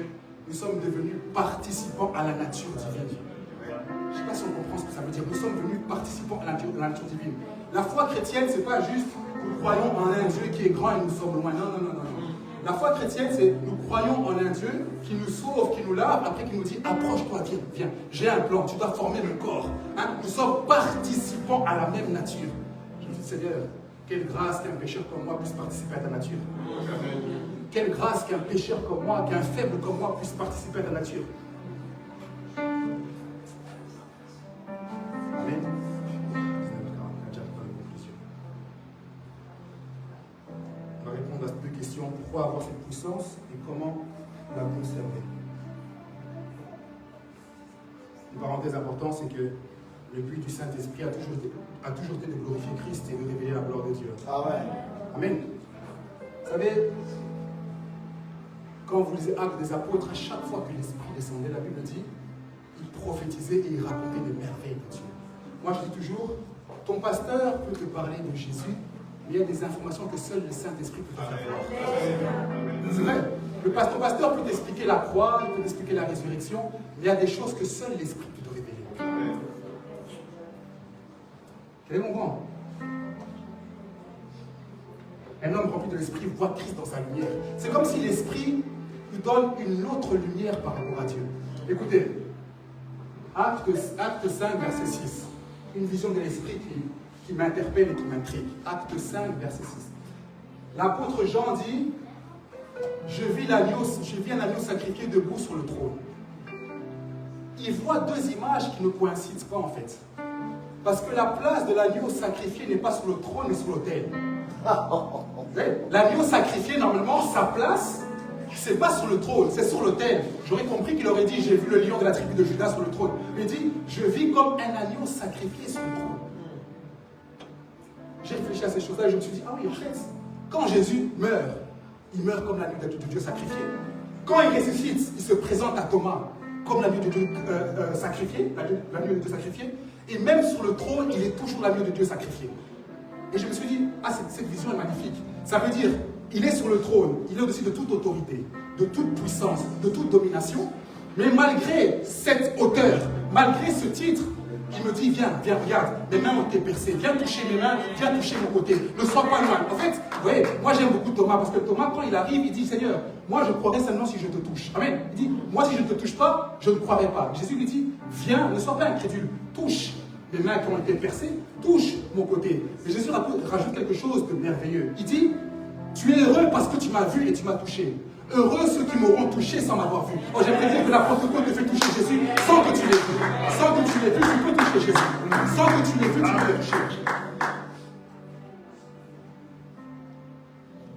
nous sommes devenus participants à la nature divine. Je ne sais pas si on comprend ce que ça veut dire. Nous sommes devenus participants à la nature divine. La foi chrétienne, ce n'est pas juste nous croyons en un Dieu qui est grand et nous sommes loin. Non, non, non, non. La foi chrétienne, c'est nous croyons en un Dieu qui nous sauve, qui nous lave, après qui nous dit approche-toi, viens, j'ai un plan, tu dois former le corps. Hein? Nous sommes participants à la même nature. Je me dis, Seigneur, quelle grâce qu'un pécheur comme moi puisse participer à ta nature. Quelle grâce qu'un pécheur comme moi, qu'un faible comme moi puisse participer à ta nature. Amen. On va répondre à ces deux questions. Pourquoi avoir cette puissance et comment la conserver? Une parenthèse importante, c'est que le but du Saint-Esprit a toujours été de glorifier Christ et de révéler la gloire de Dieu. Amen. Amen. Vous savez, quand vous lisez Actes des Apôtres, à chaque fois que l'Esprit descendait, la Bible dit, il prophétisait et il racontait des merveilles de Dieu. Moi, je dis toujours, ton pasteur peut te parler de Jésus, mais il y a des informations que seul le Saint-Esprit peut te faire voir. C'est vrai. Ton pasteur peut t'expliquer la croix, il peut t'expliquer la résurrection, mais il y a des choses que seul l'Esprit peut te révéler. Quel est mon point? Un homme rempli de l'Esprit voit Christ dans sa lumière. C'est comme si l'Esprit nous donne une autre lumière par rapport à Dieu. Écoutez, Acte 5, verset 6. Une vision de l'Esprit qui m'interpelle et qui m'intrigue. Acte 5, verset 6. L'apôtre Jean dit, je vis un agneau sacrifié debout sur le trône. Il voit deux images qui ne coïncident pas en fait. Parce que la place de l'agneau sacrifié n'est pas sur le trône, mais sur l'autel. L'agneau sacrifié, normalement, sa place, c'est pas sur le trône, c'est sur l'autel. J'aurais compris qu'il aurait dit, j'ai vu le lion de la tribu de Judas sur le trône. Il dit, je vis comme un agneau sacrifié sur le trône. J'ai réfléchi à ces choses-là et je me suis dit, ah oui, en fait, quand Jésus meurt, il meurt comme l'agneau de Dieu sacrifié. Quand il ressuscite, il se présente à Thomas comme l'agneau de Dieu sacrifié, l'agneau de Dieu sacrifié. Et même sur le trône, il est toujours l'agneau de Dieu sacrifié. Et je me suis dit, ah, cette vision est magnifique. Ça veut dire, il est sur le trône, il est au-dessus de toute autorité, de toute puissance, de toute domination. Mais malgré cette hauteur, malgré ce titre, il me dit, viens, regarde, mes mains ont été percées, viens toucher mes mains, viens toucher mon côté, ne sois pas loin. En fait, vous voyez, moi j'aime beaucoup Thomas, parce que Thomas, quand il arrive, il dit, Seigneur, moi je croirai seulement si je te touche. Amen. Il dit, moi si je ne te touche pas, je ne croirai pas. Jésus lui dit, viens, ne sois pas incrédule, touche mes mains qui ont été percées, touche mon côté. Et Jésus rajoute quelque chose de merveilleux. Il dit, tu es heureux parce que tu m'as vu et tu m'as touché. Heureux ceux qui m'auront touché sans m'avoir vu. Oh, j'aimerais dire que la Pentecôte te fait toucher Jésus sans que tu l'aies vu. Sans que tu l'aies vu, tu peux toucher Jésus. Sans que tu l'aies vu, tu peux le toucher.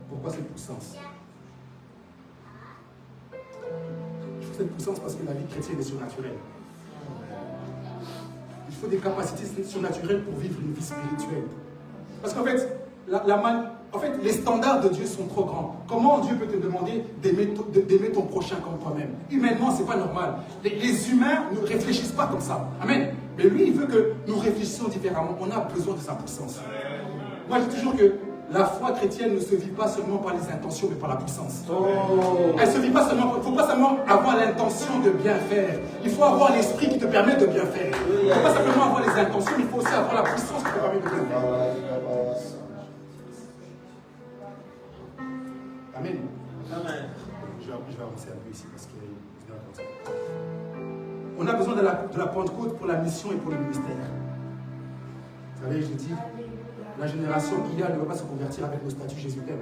Pourquoi cette puissance? Il faut cette puissance parce que la vie chrétienne est surnaturelle. Il faut des capacités surnaturelles pour vivre une vie spirituelle. Parce qu'en fait, les standards de Dieu sont trop grands. Comment Dieu peut te demander d'aimer ton prochain comme toi-même? Humainement, ce n'est pas normal. Les humains ne réfléchissent pas comme ça. Amen. Mais lui, il veut que nous réfléchissions différemment. On a besoin de sa puissance. Moi, je dis toujours que la foi chrétienne ne se vit pas seulement par les intentions, mais par la puissance. Elle ne se vit pas seulement, il ne faut pas seulement avoir l'intention de bien faire. Il faut avoir l'esprit qui te permet de bien faire. Il ne faut pas simplement avoir les intentions, mais il faut aussi avoir la puissance qui te permet de bien faire. Amen. Amen. Je vais avancer un peu ici parce que on a besoin de la Pentecôte pour la mission et pour le ministère. Vous savez, je dis, la génération IA ne va pas se convertir avec le statut Jésus t'aime.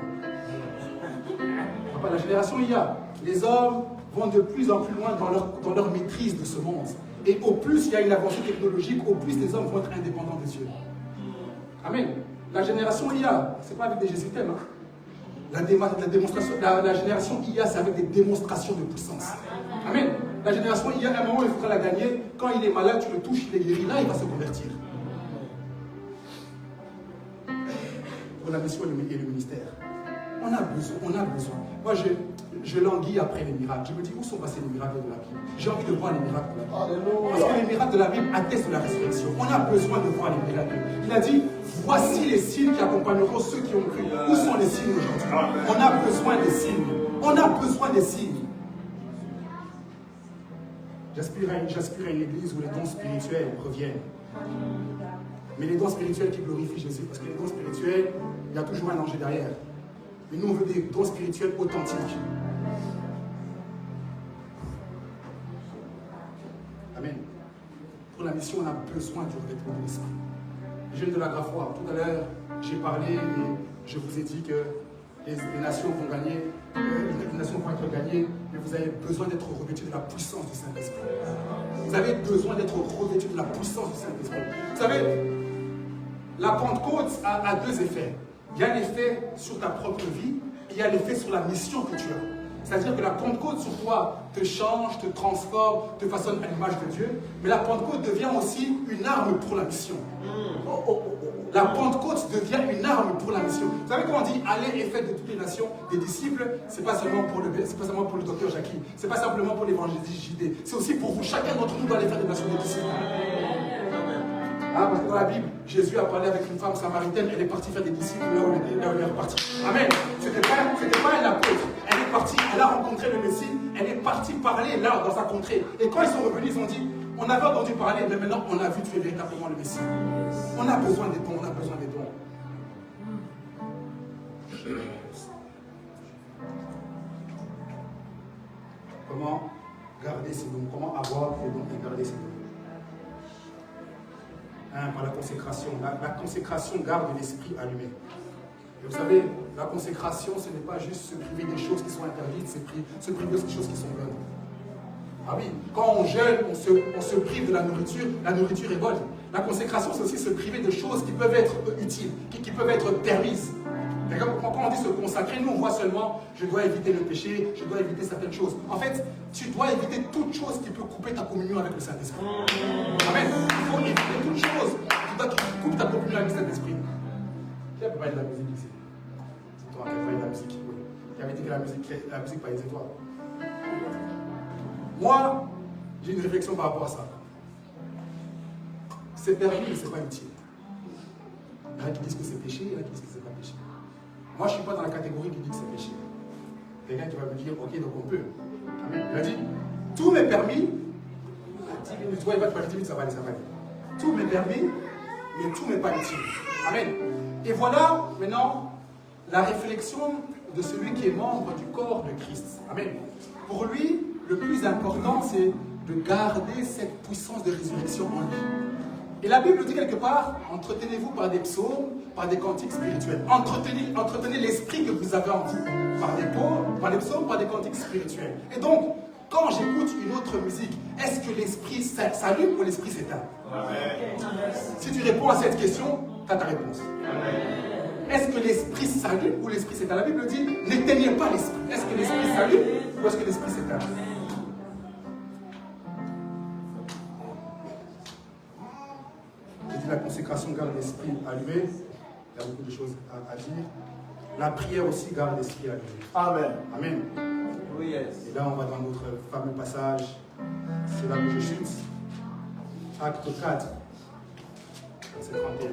La génération IA, les hommes vont de plus en plus loin dans leur maîtrise de ce monde. Et au plus il y a une avancée technologique, au plus les hommes vont être indépendants de Dieu. Amen. La génération IA, ce n'est pas avec des Jésus t'aime. La génération IA, c'est avec des démonstrations de puissance. Amen. La génération IA, à un moment, il faudra la gagner. Quand il est malade, tu le touches, il est guéri. Là, il va se convertir. pour la mission et le ministère. On a besoin. Moi, je languis après les miracles. Je me dis, où sont passés les miracles de la Bible? J'ai envie de voir les miracles de la Bible. Parce que les miracles de la Bible attestent de la résurrection. On a besoin de voir les miracles. Il a dit, voici les signes qui accompagneront ceux qui ont cru. Où sont les signes aujourd'hui? On a besoin des signes. On a besoin des signes. J'aspire à une église où les dons spirituels reviennent. Mais les dons spirituels qui glorifient Jésus. Parce que les dons spirituels, il y a toujours un danger derrière. Mais nous, on veut des dons spirituels authentiques. Amen. Pour la mission, on a besoin du revêtement de l'esprit. Les jeunes de la Graffoire, tout à l'heure, j'ai parlé et je vous ai dit que les nations vont gagner, les nations vont être gagnées, mais vous avez besoin d'être revêtus de la puissance du Saint-Esprit. Vous avez besoin d'être revêtus de la puissance du Saint-Esprit. Vous savez, la Pentecôte a deux effets. Il y a l'effet sur ta propre vie et il y a l'effet sur la mission que tu as. C'est-à-dire que la Pentecôte sur toi te change, te transforme, te façonne à l'image de Dieu. Mais la Pentecôte devient aussi une arme pour la mission. La Pentecôte devient une arme pour la mission. Vous savez quand on dit allez et faites de toutes les nations des disciples, c'est pas seulement pour le docteur Jackie, c'est pas simplement pour l'évangéliste JD, c'est aussi pour vous. Chacun d'entre nous doit aller faire des nations des disciples. Parce que dans la Bible, Jésus a parlé avec une femme samaritaine, elle est partie faire des disciples là où elle est repartie. Amen. C'était pas un apôtre. Elle est partie, elle a rencontré le Messie, elle est partie parler là dans sa contrée. Et quand ils sont revenus, ils ont dit, on avait entendu parler, mais maintenant on a vu tu es véritablement le Messie. On a besoin des dons, on a besoin des dons. Comment garder ces dons? Comment avoir les dons et garder ces dons? Par la consécration. La consécration garde l'esprit allumé. Et vous savez, la consécration, ce n'est pas juste se priver des choses qui sont interdites, c'est se priver des choses qui sont bonnes. Ah oui, quand on jeûne, on se prive de la nourriture est bonne. La consécration, c'est aussi se priver de choses qui peuvent être utiles, qui peuvent être permises. Quand on dit se consacrer, nous on voit seulement, je dois éviter le péché, je dois éviter certaines choses. En fait, tu dois éviter toute chose qui peut couper ta communion avec le Saint-Esprit. Amen. Il faut éviter toute chose qui coupe ta communion avec le Saint-Esprit. Qui a parlé de la musique ici? C'est toi qui as parlé de la musique. Oui. Qui avait dit que la musique par les étoiles. Moi, j'ai une réflexion par rapport à ça. C'est permis, mais ce n'est pas utile. Il y en a qui disent que c'est péché, il y en a qui disent que ce n'est pas péché. Moi, je ne suis pas dans la catégorie qui dit que c'est péché. Quelqu'un qui va me dire, ok, donc on peut. Amen. Il a dit, tout m'est permis. 10 minutes, il va te parler 10 minutes, ça va aller. Tout m'est permis, mais tout n'est pas utile. Amen. Et voilà maintenant la réflexion de celui qui est membre du corps de Christ. Amen. Pour lui, le plus important, c'est de garder cette puissance de résurrection en lui. Et la Bible dit quelque part, entretenez-vous par des psaumes, par des cantiques spirituels. Entretenez l'esprit que vous avez en vous, par des psaumes, par des cantiques spirituels. Et donc, quand j'écoute une autre musique, est-ce que l'esprit s'allume ou l'esprit s'éteint? Si tu réponds à cette question, tu as ta réponse. Est-ce que l'esprit s'allume ou l'esprit s'éteint? La Bible dit, n'éteignez pas l'esprit. Est-ce que l'esprit s'allume ou est-ce que l'esprit s'éteint? J'ai dit la consécration garde l'esprit allumé. Il y a beaucoup de choses à dire. La prière aussi garde l'esprit allumé. Amen. Amen. Oh yes. Et là, on va dans notre fameux passage. C'est là que je chute. Acte 4. Verset 31.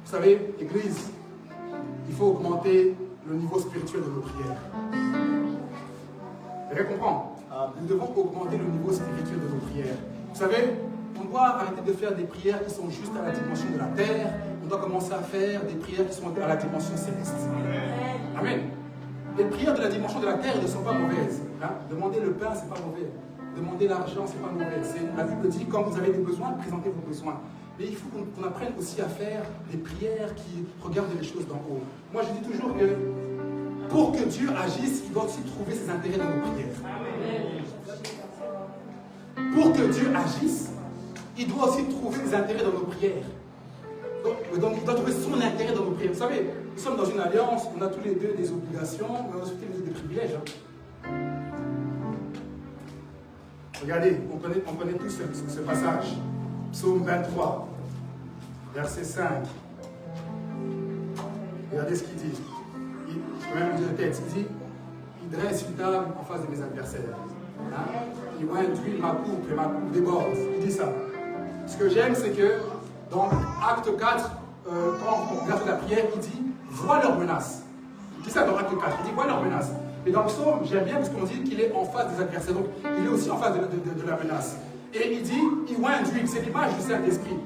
Vous savez, Église, il faut augmenter le niveau spirituel de nos prières. Vous allez comprendre? Nous devons augmenter le niveau spirituel de nos prières. Vous savez, on doit arrêter de faire des prières qui sont juste à la dimension de la terre. On doit commencer à faire des prières qui sont à la dimension céleste. Amen. Les prières de la dimension de la terre ne sont pas mauvaises. Demander le pain, ce n'est pas mauvais. Demander l'argent, ce n'est pas mauvais. La Bible dit, quand vous avez des besoins, présentez vos besoins. Mais il faut qu'on apprenne aussi à faire des prières qui regardent les choses d'en haut. Moi, je dis toujours que pour que Dieu agisse, il doit aussi trouver ses intérêts dans nos prières. Pour que Dieu agisse, il doit aussi trouver des intérêts dans nos prières. Donc il doit trouver son intérêt dans nos prières. Vous savez, nous sommes dans une alliance, on a tous les deux des obligations, mais on a aussi des privilèges. Regardez, on connaît tous ce passage. Psaume 23, verset 5. Regardez ce qu'il dit. Je peux même lui dire le texte. Il dit, il dresse une table en face de mes adversaires. Hein? Il induit ma coupe et ma coupe déborde. Il dit ça. Ce que j'aime, c'est que dans Acte 4, quand on regarde la prière, il dit, vois leurs menaces. Il dit ça dans Acte 4, il dit, vois leurs menaces. Et dans le psaume, j'aime bien parce qu'on dit qu'il est en face des adversaires. Donc, il est aussi en face de la menace. Et il dit, il induit, c'est l'image du Saint-Esprit.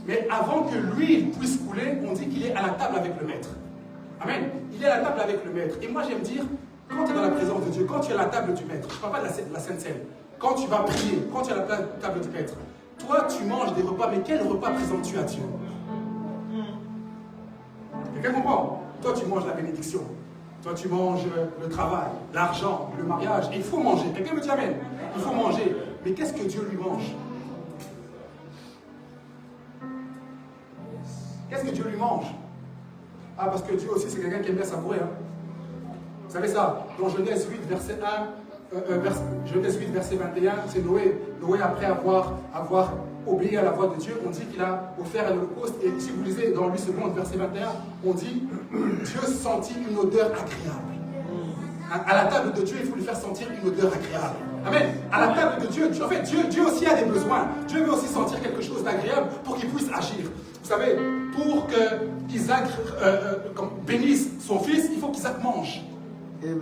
Mais avant que l'huile puisse couler, on dit qu'il est à la table avec le Maître. Amen. Il est à la table avec le Maître. Et moi, j'aime dire, quand tu es dans la présence de Dieu, quand tu es à la table du Maître, je ne parle pas de la Sainte Seine, quand tu vas prier, quand tu es à la table du Maître, toi, tu manges des repas, mais quel repas présentes-tu à Dieu? Quelqu'un comprend? Toi, tu manges la bénédiction. Toi, tu manges le travail, l'argent, le mariage. Et il faut manger. Quelqu'un me dit amen. Il faut manger. Mais qu'est-ce que Dieu lui mange? Qu'est-ce que Dieu lui mange? Ah, parce que Dieu aussi, c'est quelqu'un qui aime bien savourer. Hein. Vous savez ça? Dans Genèse 8, verset 1, Genèse 8, verset 21, c'est Noé. Noé, après avoir obéi à la voix de Dieu, on dit qu'il a offert un holocauste. Et si vous lisez dans 8 secondes, verset 21, on dit Dieu sentit une odeur agréable. À la table de Dieu, il faut lui faire sentir une odeur agréable. Amen. À la table de Dieu, en fait, Dieu aussi a des besoins. Dieu veut aussi sentir quelque chose d'agréable pour qu'il puisse agir. Vous savez, pour que Isaac bénisse son fils, il faut qu'Isaac mange. Amen.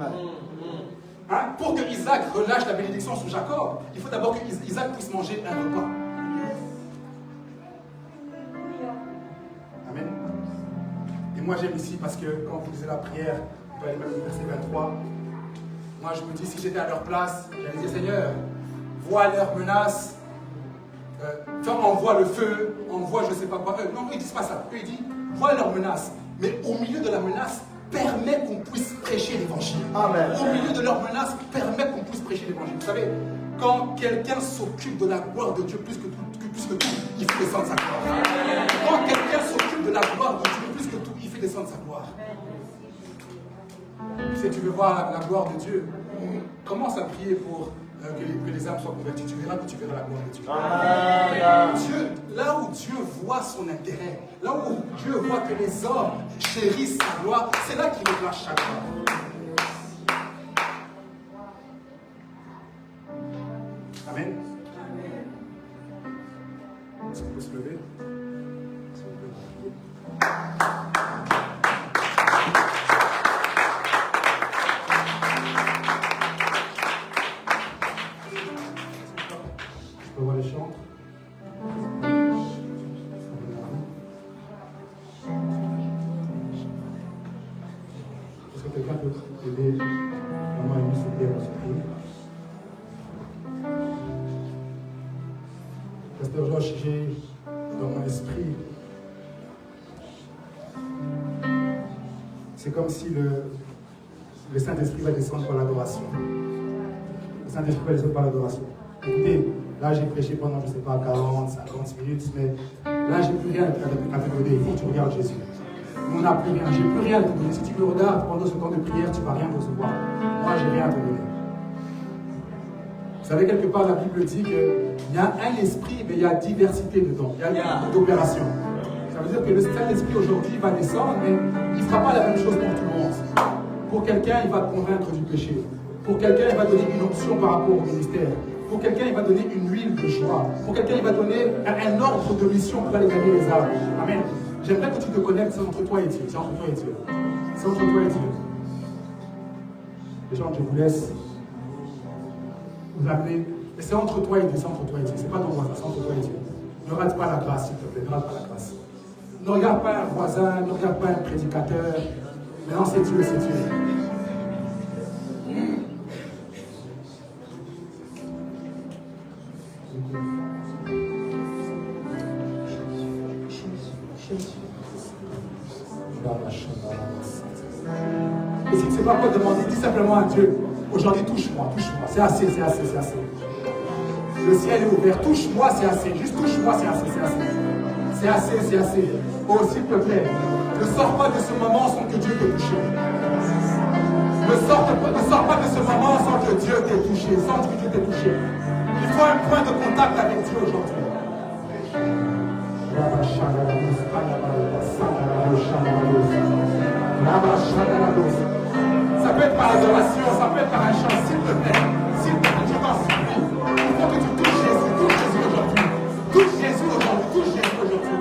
Hein? Pour que Isaac relâche la bénédiction sur Jacob, il faut d'abord que Isaac puisse manger un repas. Amen. Et moi j'aime ici parce que quand vous lisez la prière, vous allez même au verset 23, moi je me dis si j'étais à leur place, j'allais dire Seigneur, vois leurs menaces, envoie le feu, envoie je ne sais pas quoi. Non, ils ne disent pas ça. Eux ils disent vois leurs menaces, mais au milieu de la menace, permet qu'on puisse prêcher l'évangile. Amen. Au milieu de leurs menaces, permet qu'on puisse prêcher l'évangile. Vous savez, quand quelqu'un s'occupe de la gloire de Dieu plus que tout, il fait descendre sa gloire. Amen. Quand quelqu'un s'occupe de la gloire de Dieu plus que tout, il fait descendre sa gloire. Si tu veux voir la gloire de Dieu, commence à prier pour que les âmes soient converties. Tu verras que tu verras la gloire de Dieu. Amen. Dieu, là où Dieu voit son intérêt, là où Dieu voit que les hommes chérissent sa gloire, c'est là qu'il relâche sa gloire. Amen. Est-ce qu'on peut se lever? Je peux voir les chantres. Est-ce que quelqu'un peut aider maman et lui s'aider à se prier? Pasteur Josh, j'ai dans mon esprit, c'est comme si le Saint-Esprit va descendre par l'adoration. Le Saint-Esprit va descendre par l'adoration. Écoutez, là j'ai prêché pendant, je ne sais pas, 40, 50 minutes, mais là j'ai plus rien à te donner. Il faut que tu regardes Jésus. On n'a plus rien, j'ai plus rien à te donner. Si tu me regardes pendant ce temps de prière, tu ne vas rien recevoir. Moi, j'ai rien à te donner. Vous savez, quelque part, la Bible dit qu'il y a un esprit, mais il y a diversité dedans. Il y a beaucoup d'opérations. Ça veut dire que le Saint-Esprit aujourd'hui va descendre, mais il ne fera pas la même chose pour tout le monde. Pour quelqu'un, il va te convaincre du péché. Pour quelqu'un, il va donner une option par rapport au ministère. Pour quelqu'un, il va donner une huile de joie. Pour quelqu'un, il va donner un ordre de mission pour aller gagner les âmes. Amen. J'aimerais que tu te connectes, c'est entre toi et Dieu. C'est entre toi et Dieu. C'est entre toi et Dieu. Les gens, je vous laisse vous appeler. Mais c'est entre toi et Dieu, c'est entre toi et Dieu. C'est pas ton voisin, c'est entre toi et Dieu. Ne rate pas la grâce, s'il te plaît. Ne rate pas la grâce. Ne regarde pas un voisin, ne regarde pas un prédicateur. Mais non, c'est Dieu, c'est Dieu. Et si tu ne sais pas quoi demander, dis simplement à Dieu, aujourd'hui touche-moi, touche-moi, c'est assez, c'est assez, c'est assez. Le ciel est ouvert, touche-moi, c'est assez, juste touche-moi, c'est assez, c'est assez. C'est assez, c'est assez. Oh, s'il te plaît, ne sors pas de ce moment sans que Dieu t'ait touché. Ne sors pas de ce moment sans que Dieu t'ait touché, sans que Dieu t'ait touché. Il faut un point de contact avec Dieu aujourd'hui. Ça peut être par l'adoration, ça peut être par un chant, s'il te plaît. S'il te plaît, je t'en supplie. Il faut que tu touches Jésus aujourd'hui. Touche Jésus aujourd'hui, touche Jésus aujourd'hui.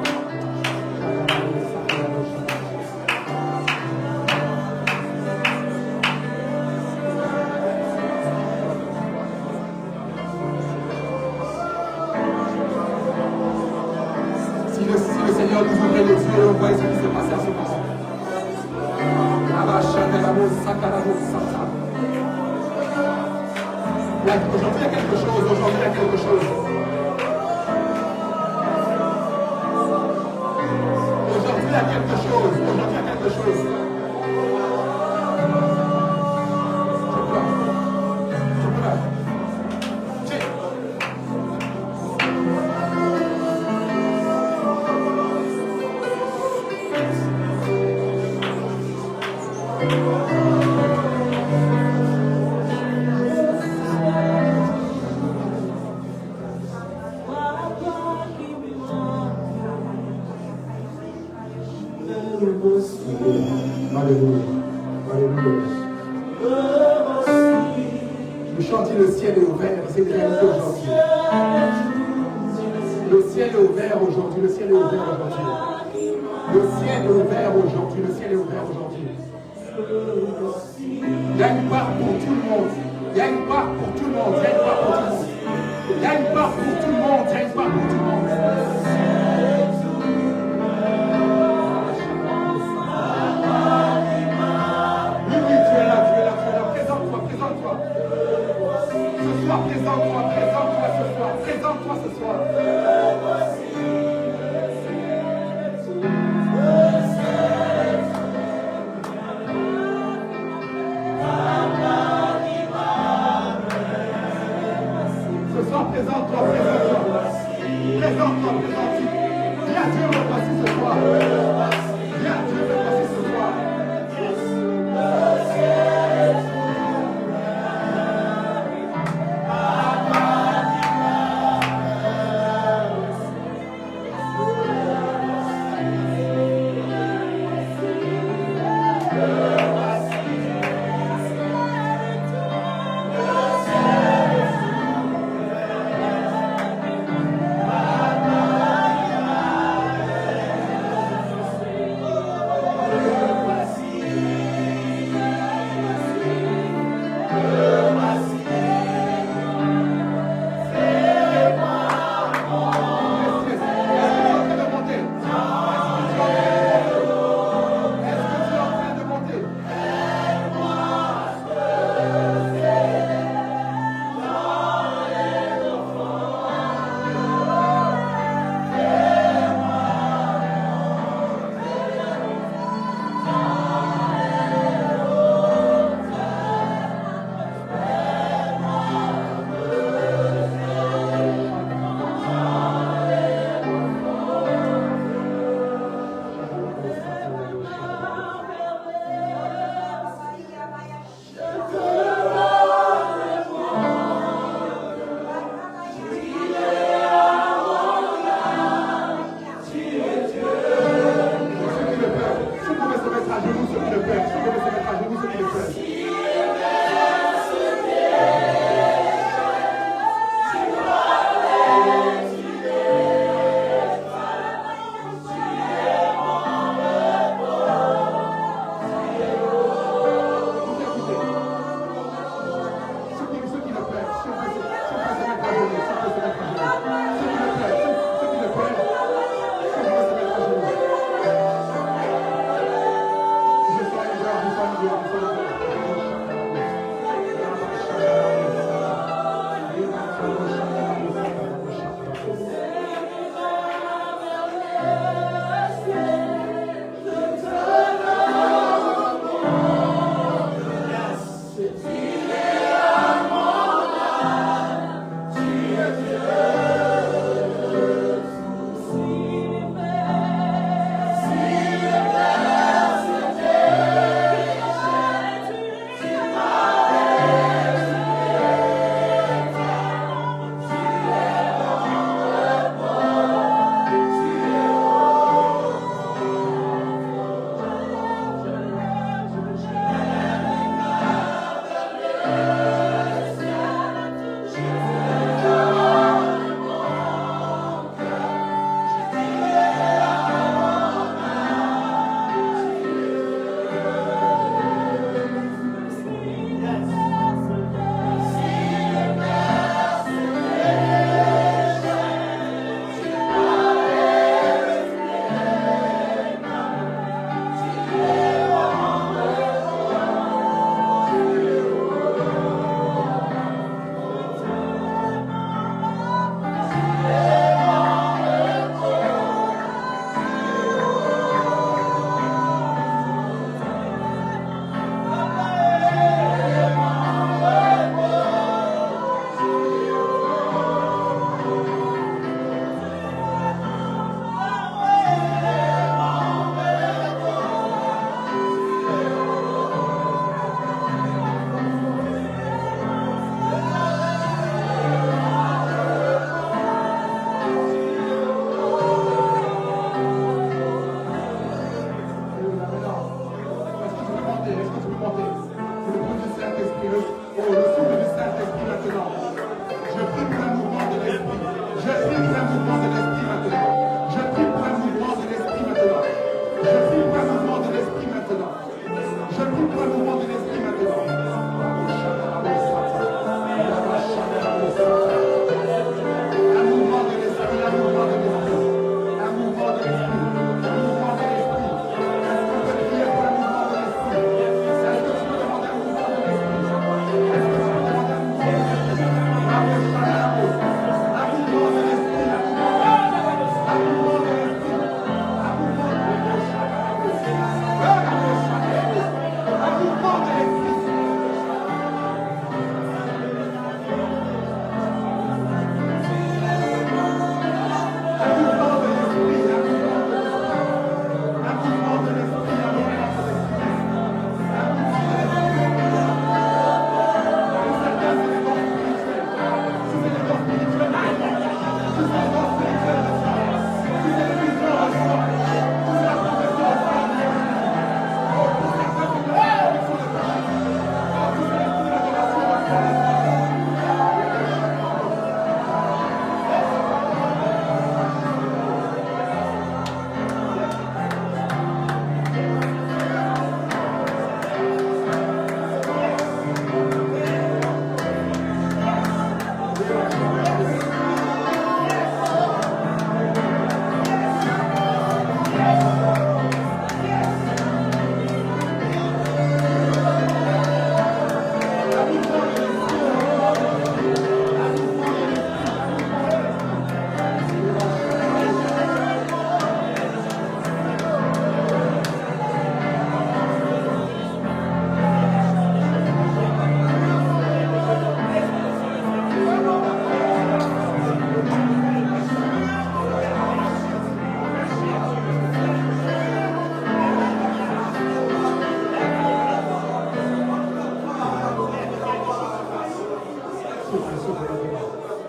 Si le Seigneur nous ouvrait les yeux et on voit ce qui s'est passé à ce moment. Aujourd'hui, il y a quelque chose. Aujourd'hui, il y a quelque chose. Aujourd'hui, il y a quelque chose. Aujourd'hui, il y a quelque chose. Je pleure. Alléluia. Alléluia. Le chantier, le ciel est ouvert, c'est une réalité aujourd'hui. Le ciel est ouvert aujourd'hui, le ciel est ouvert aujourd'hui. Le ciel est ouvert aujourd'hui, le ciel est ouvert aujourd'hui. Il y a une part pour tout le monde. Il y a une part pour tout le monde. Il y a une part pour tout le monde. Il y a une part pour tout le monde. Il y a une part pour tout le monde. Présente-toi ce soir. Ce soir, présente-toi. Présente-toi. Viens Dieu me voici ce soir. Viens Dieu me voici ce soir.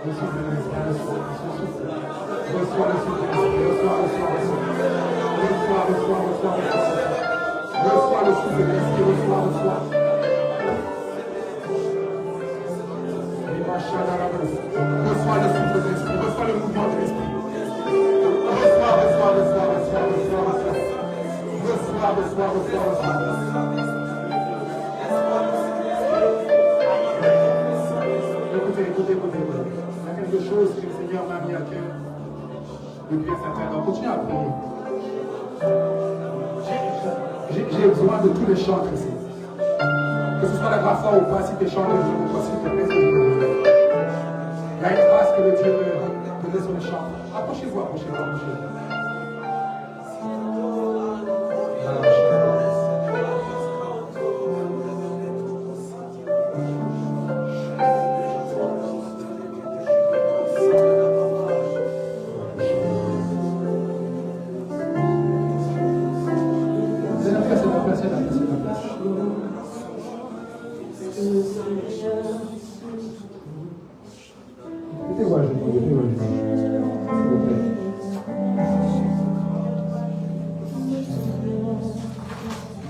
Le souffle de l'esprit, le souffle. Reçois le souffle de l'esprit, reçois. Reçois le souffle de l'esprit, reçois. Reçois le souffle de l'esprit, reçois le mouvement de l'esprit. Reçois. Écoutez. Il y a quelque chose que le Seigneur m'a mis à cœur depuis un certain temps. Continue à prier. J'ai besoin de tous les chants ici. Que ce soit la grâce ou pas, si tu chantes le jour ou pas, s'il te plaît, c'est ce que je veux. Il y a une grâce que le Dieu veut donner sur les chants. Approchez-vous.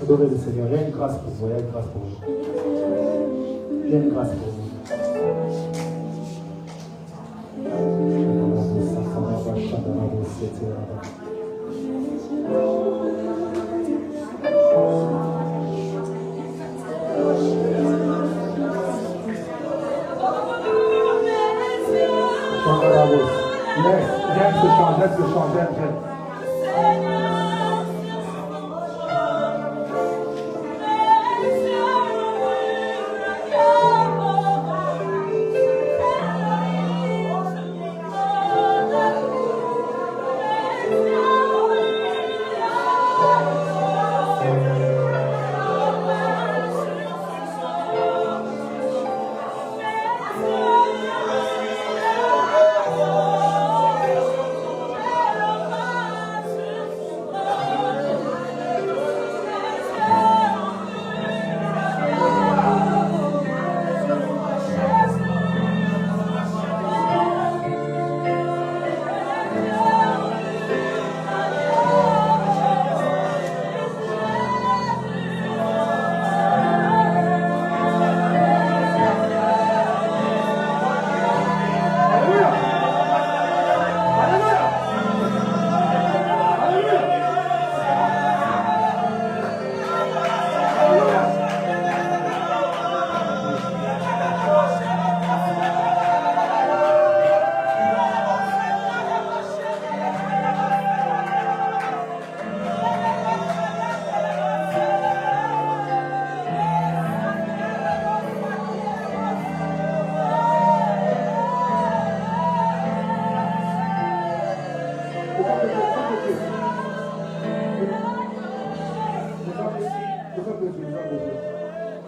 Adorez le Seigneur. Il y a une grâce pour vous. Il y a une grâce pour vous. J'aime ce chant.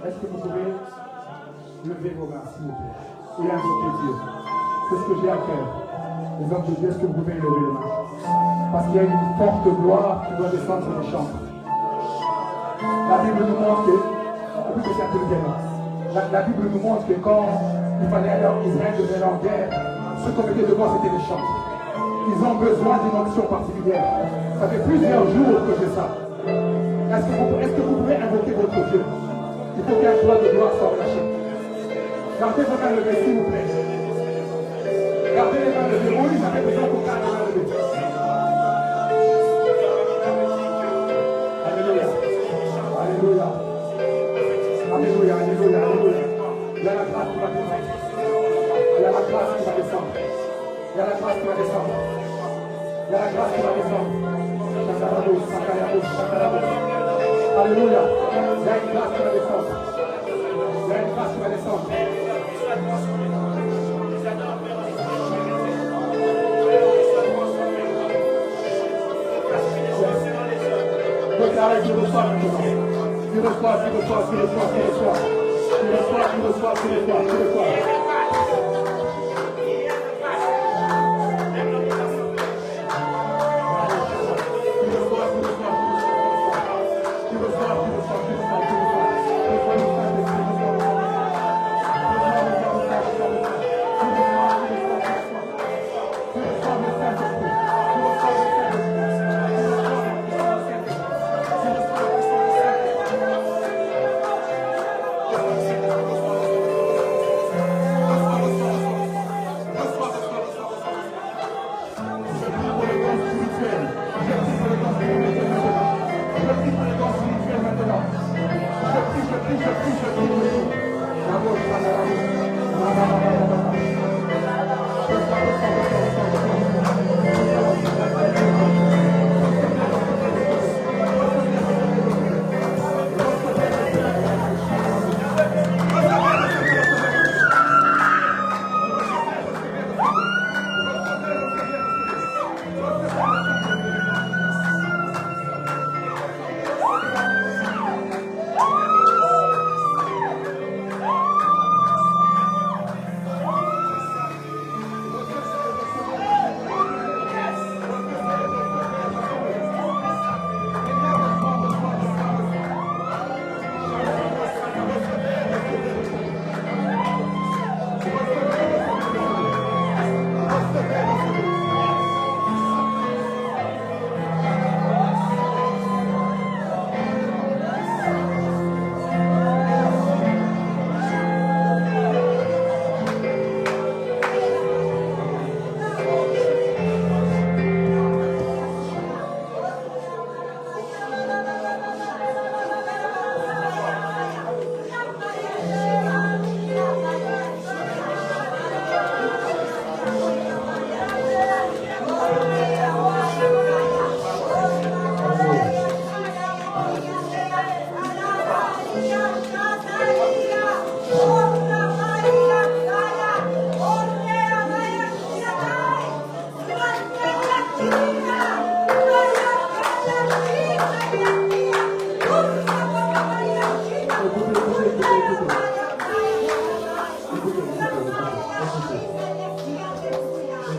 Est-ce que vous pouvez lever vos mains, s'il vous plaît, et invoquer Dieu? C'est ce que j'ai à cœur. Les hommes de Dieu, est-ce que vous pouvez lever les mains? Parce qu'il y a une forte gloire qui doit descendre sur les chambres. La Bible nous montre que, la Bible nous montre que quand il fallait aller en Israël de aller en guerre, ceux qu'on mettait devant, c'était les chants. Ils ont besoin d'une onction particulière. Ça fait plusieurs jours que j'ai ça. Est-ce que vous pouvez invoquer votre Dieu? Il faut qu'un droit de gloire soit relâché. Gardez vos mains levées, s'il vous plaît. Gardez les mains levées. Oui, j'avais besoin qu'on garde les mains levées. Alléluia. Alléluia. Alléluia, alléluia, alléluia. Il y a la grâce qui va descendre. Il y a la grâce qui va descendre. Il y a la grâce qui va descendre. Il y a la grâce qui va descendre. Alléluia. Il y a une grâce qui va descendre. Il y a une grâce qui va descendre. Déclarez, tu reçois maintenant. Tu reçois.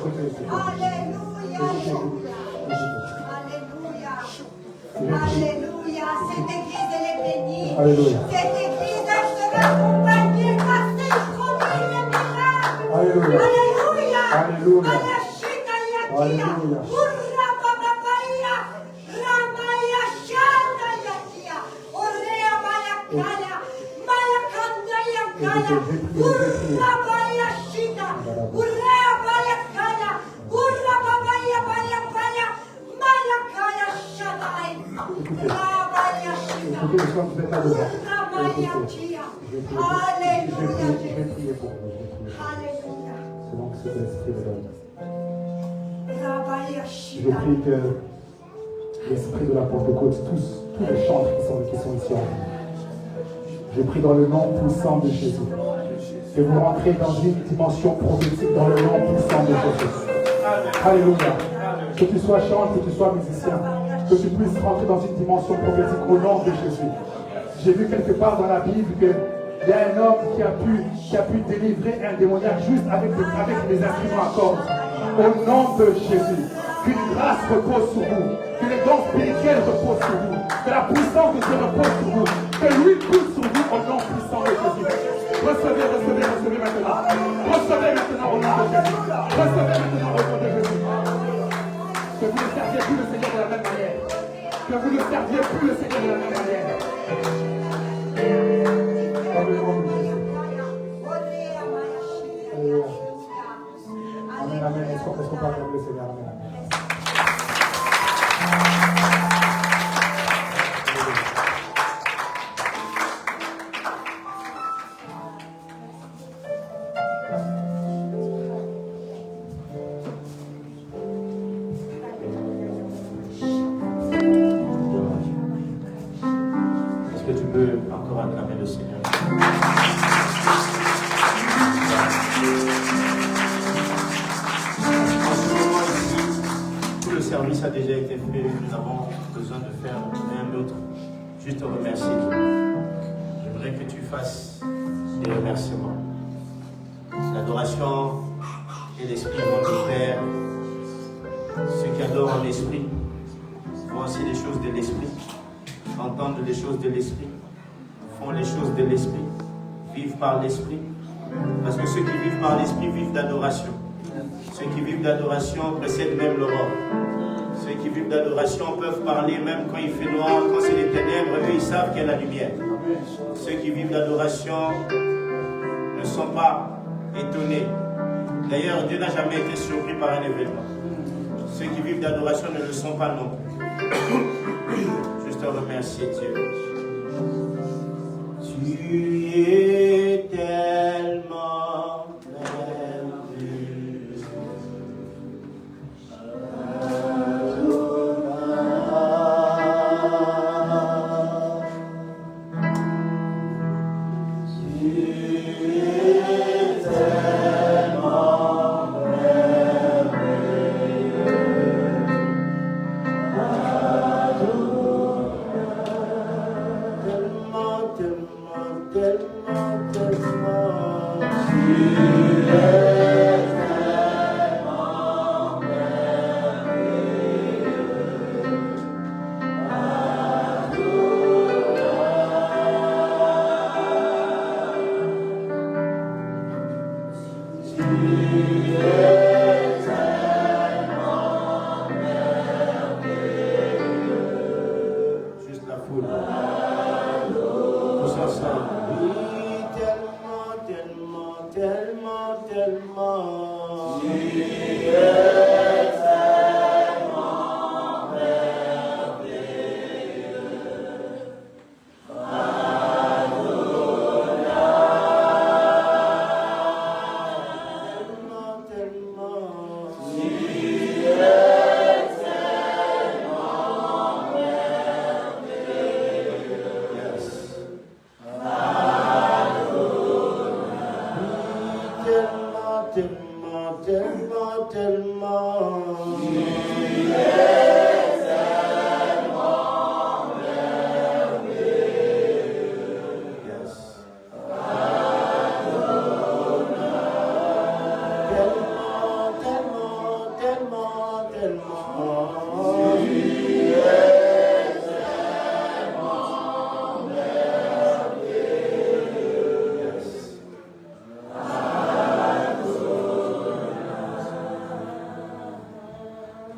Alléluia. Cette église, elle est bénie. Alléluia. Cette église, elle sera accompagnée par ses promesses et miracles. Alléluia. Alléluia. Alléluia. Écoutez, le soir, vous êtes là devant. Je vais prier pour vous. Selon que ce que l'Esprit me donne. Je prie que l'Esprit de la Pentecôte, tous les chantres qui sont ici en vie. Je prie dans le nom puissant de Jésus. Que vous rentrez dans une dimension prophétique dans le nom puissant de Jésus. Alléluia. Que tu sois chanteur, que tu sois musicien, que tu puisses rentrer dans une dimension prophétique au nom de Jésus. J'ai vu quelque part dans la Bible qu'il y a un homme qui a pu délivrer un démoniaque juste avec des instruments à cordes. Au nom de Jésus, qu'une grâce repose sur vous, que les dons spirituels reposent sur vous, que la puissance de Dieu repose sur vous, que l'huile coule sur vous au nom puissant de Jésus. Recevez maintenant. Recevez maintenant au nom de Jésus. Recevez maintenant au nom de Jésus. Que vous ne serviez plus le Seigneur de la même manière. Que vous ne serviez plus le Seigneur de la même manière. Amen, amen. Est-ce qu'on peut parler avec le Seigneur? Amen, amen. Est-ce que tu peux encore acclamer le Seigneur? Le service a déjà été fait, nous avons besoin de faire rien d'autre, juste remercier Dieu. J'aimerais que tu fasses des remerciements. L'adoration et l'esprit vont de pair. Ceux qui adorent en esprit font aussi les choses de l'esprit, entendent les choses de l'esprit, font les choses de l'esprit, vivent par l'esprit. Parce que ceux qui vivent par l'esprit vivent d'adoration. Ceux qui vivent d'adoration précèdent même l'aurore. Ceux qui vivent d'adoration peuvent parler même quand il fait noir, quand c'est les ténèbres, eux ils savent qu'il y a la lumière. Ceux qui vivent d'adoration ne sont pas étonnés. D'ailleurs, Dieu n'a jamais été surpris par un événement. Ceux qui vivent d'adoration ne le sont pas non plus. Juste remercier Dieu. Tu es tellement merveilleux.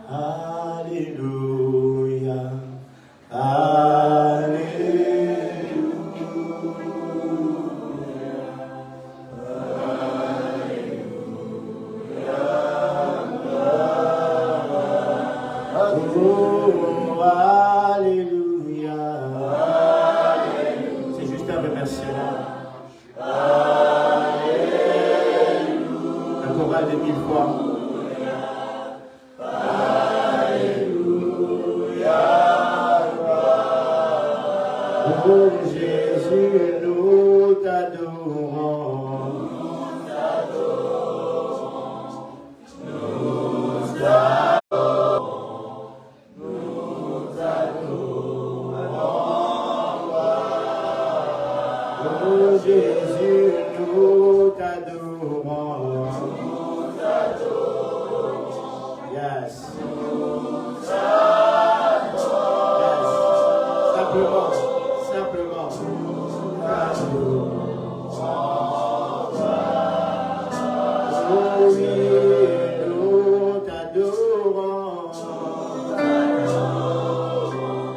Alléluia. Alléluia. Oh, alléluia. C'est juste un remerciement. Un choral de 1000 fois. Oh Jésus, nous t'adorons. Oh Jésus, nous t'adorons. Yes. Simplement. Oh oui, nous t'adorons.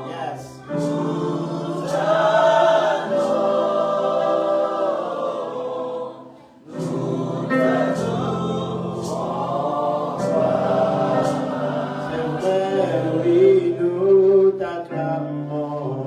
Yes. C'est vrai, oui, nous t'acclamons.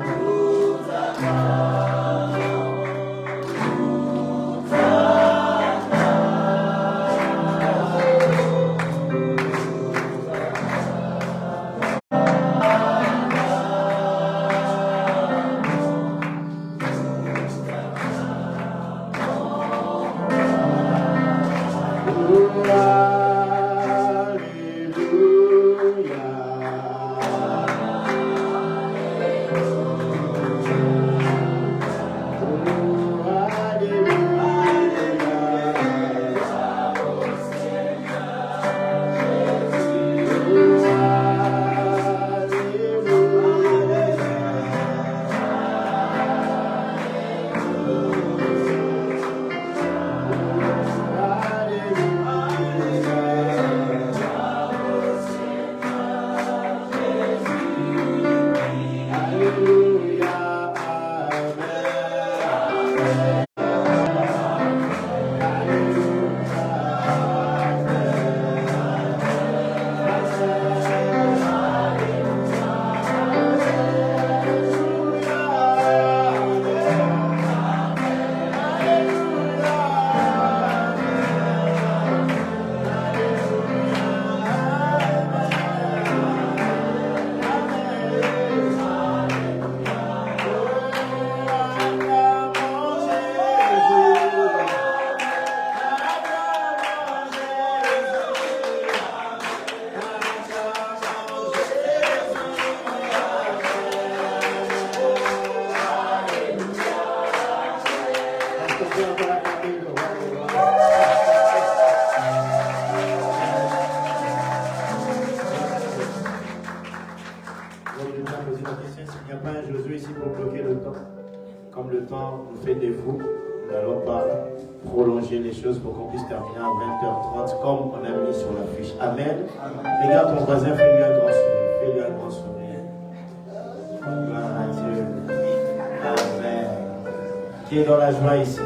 Comme le temps nous fait défaut, nous n'allons pas prolonger les choses pour qu'on puisse terminer à 20h30 comme on a mis sur la fiche. Amen. Regarde ton voisin, fais-lui un grand sourire. Fais-lui un grand sourire. Gloire à Dieu. Amen. Qui est dans la joie ici?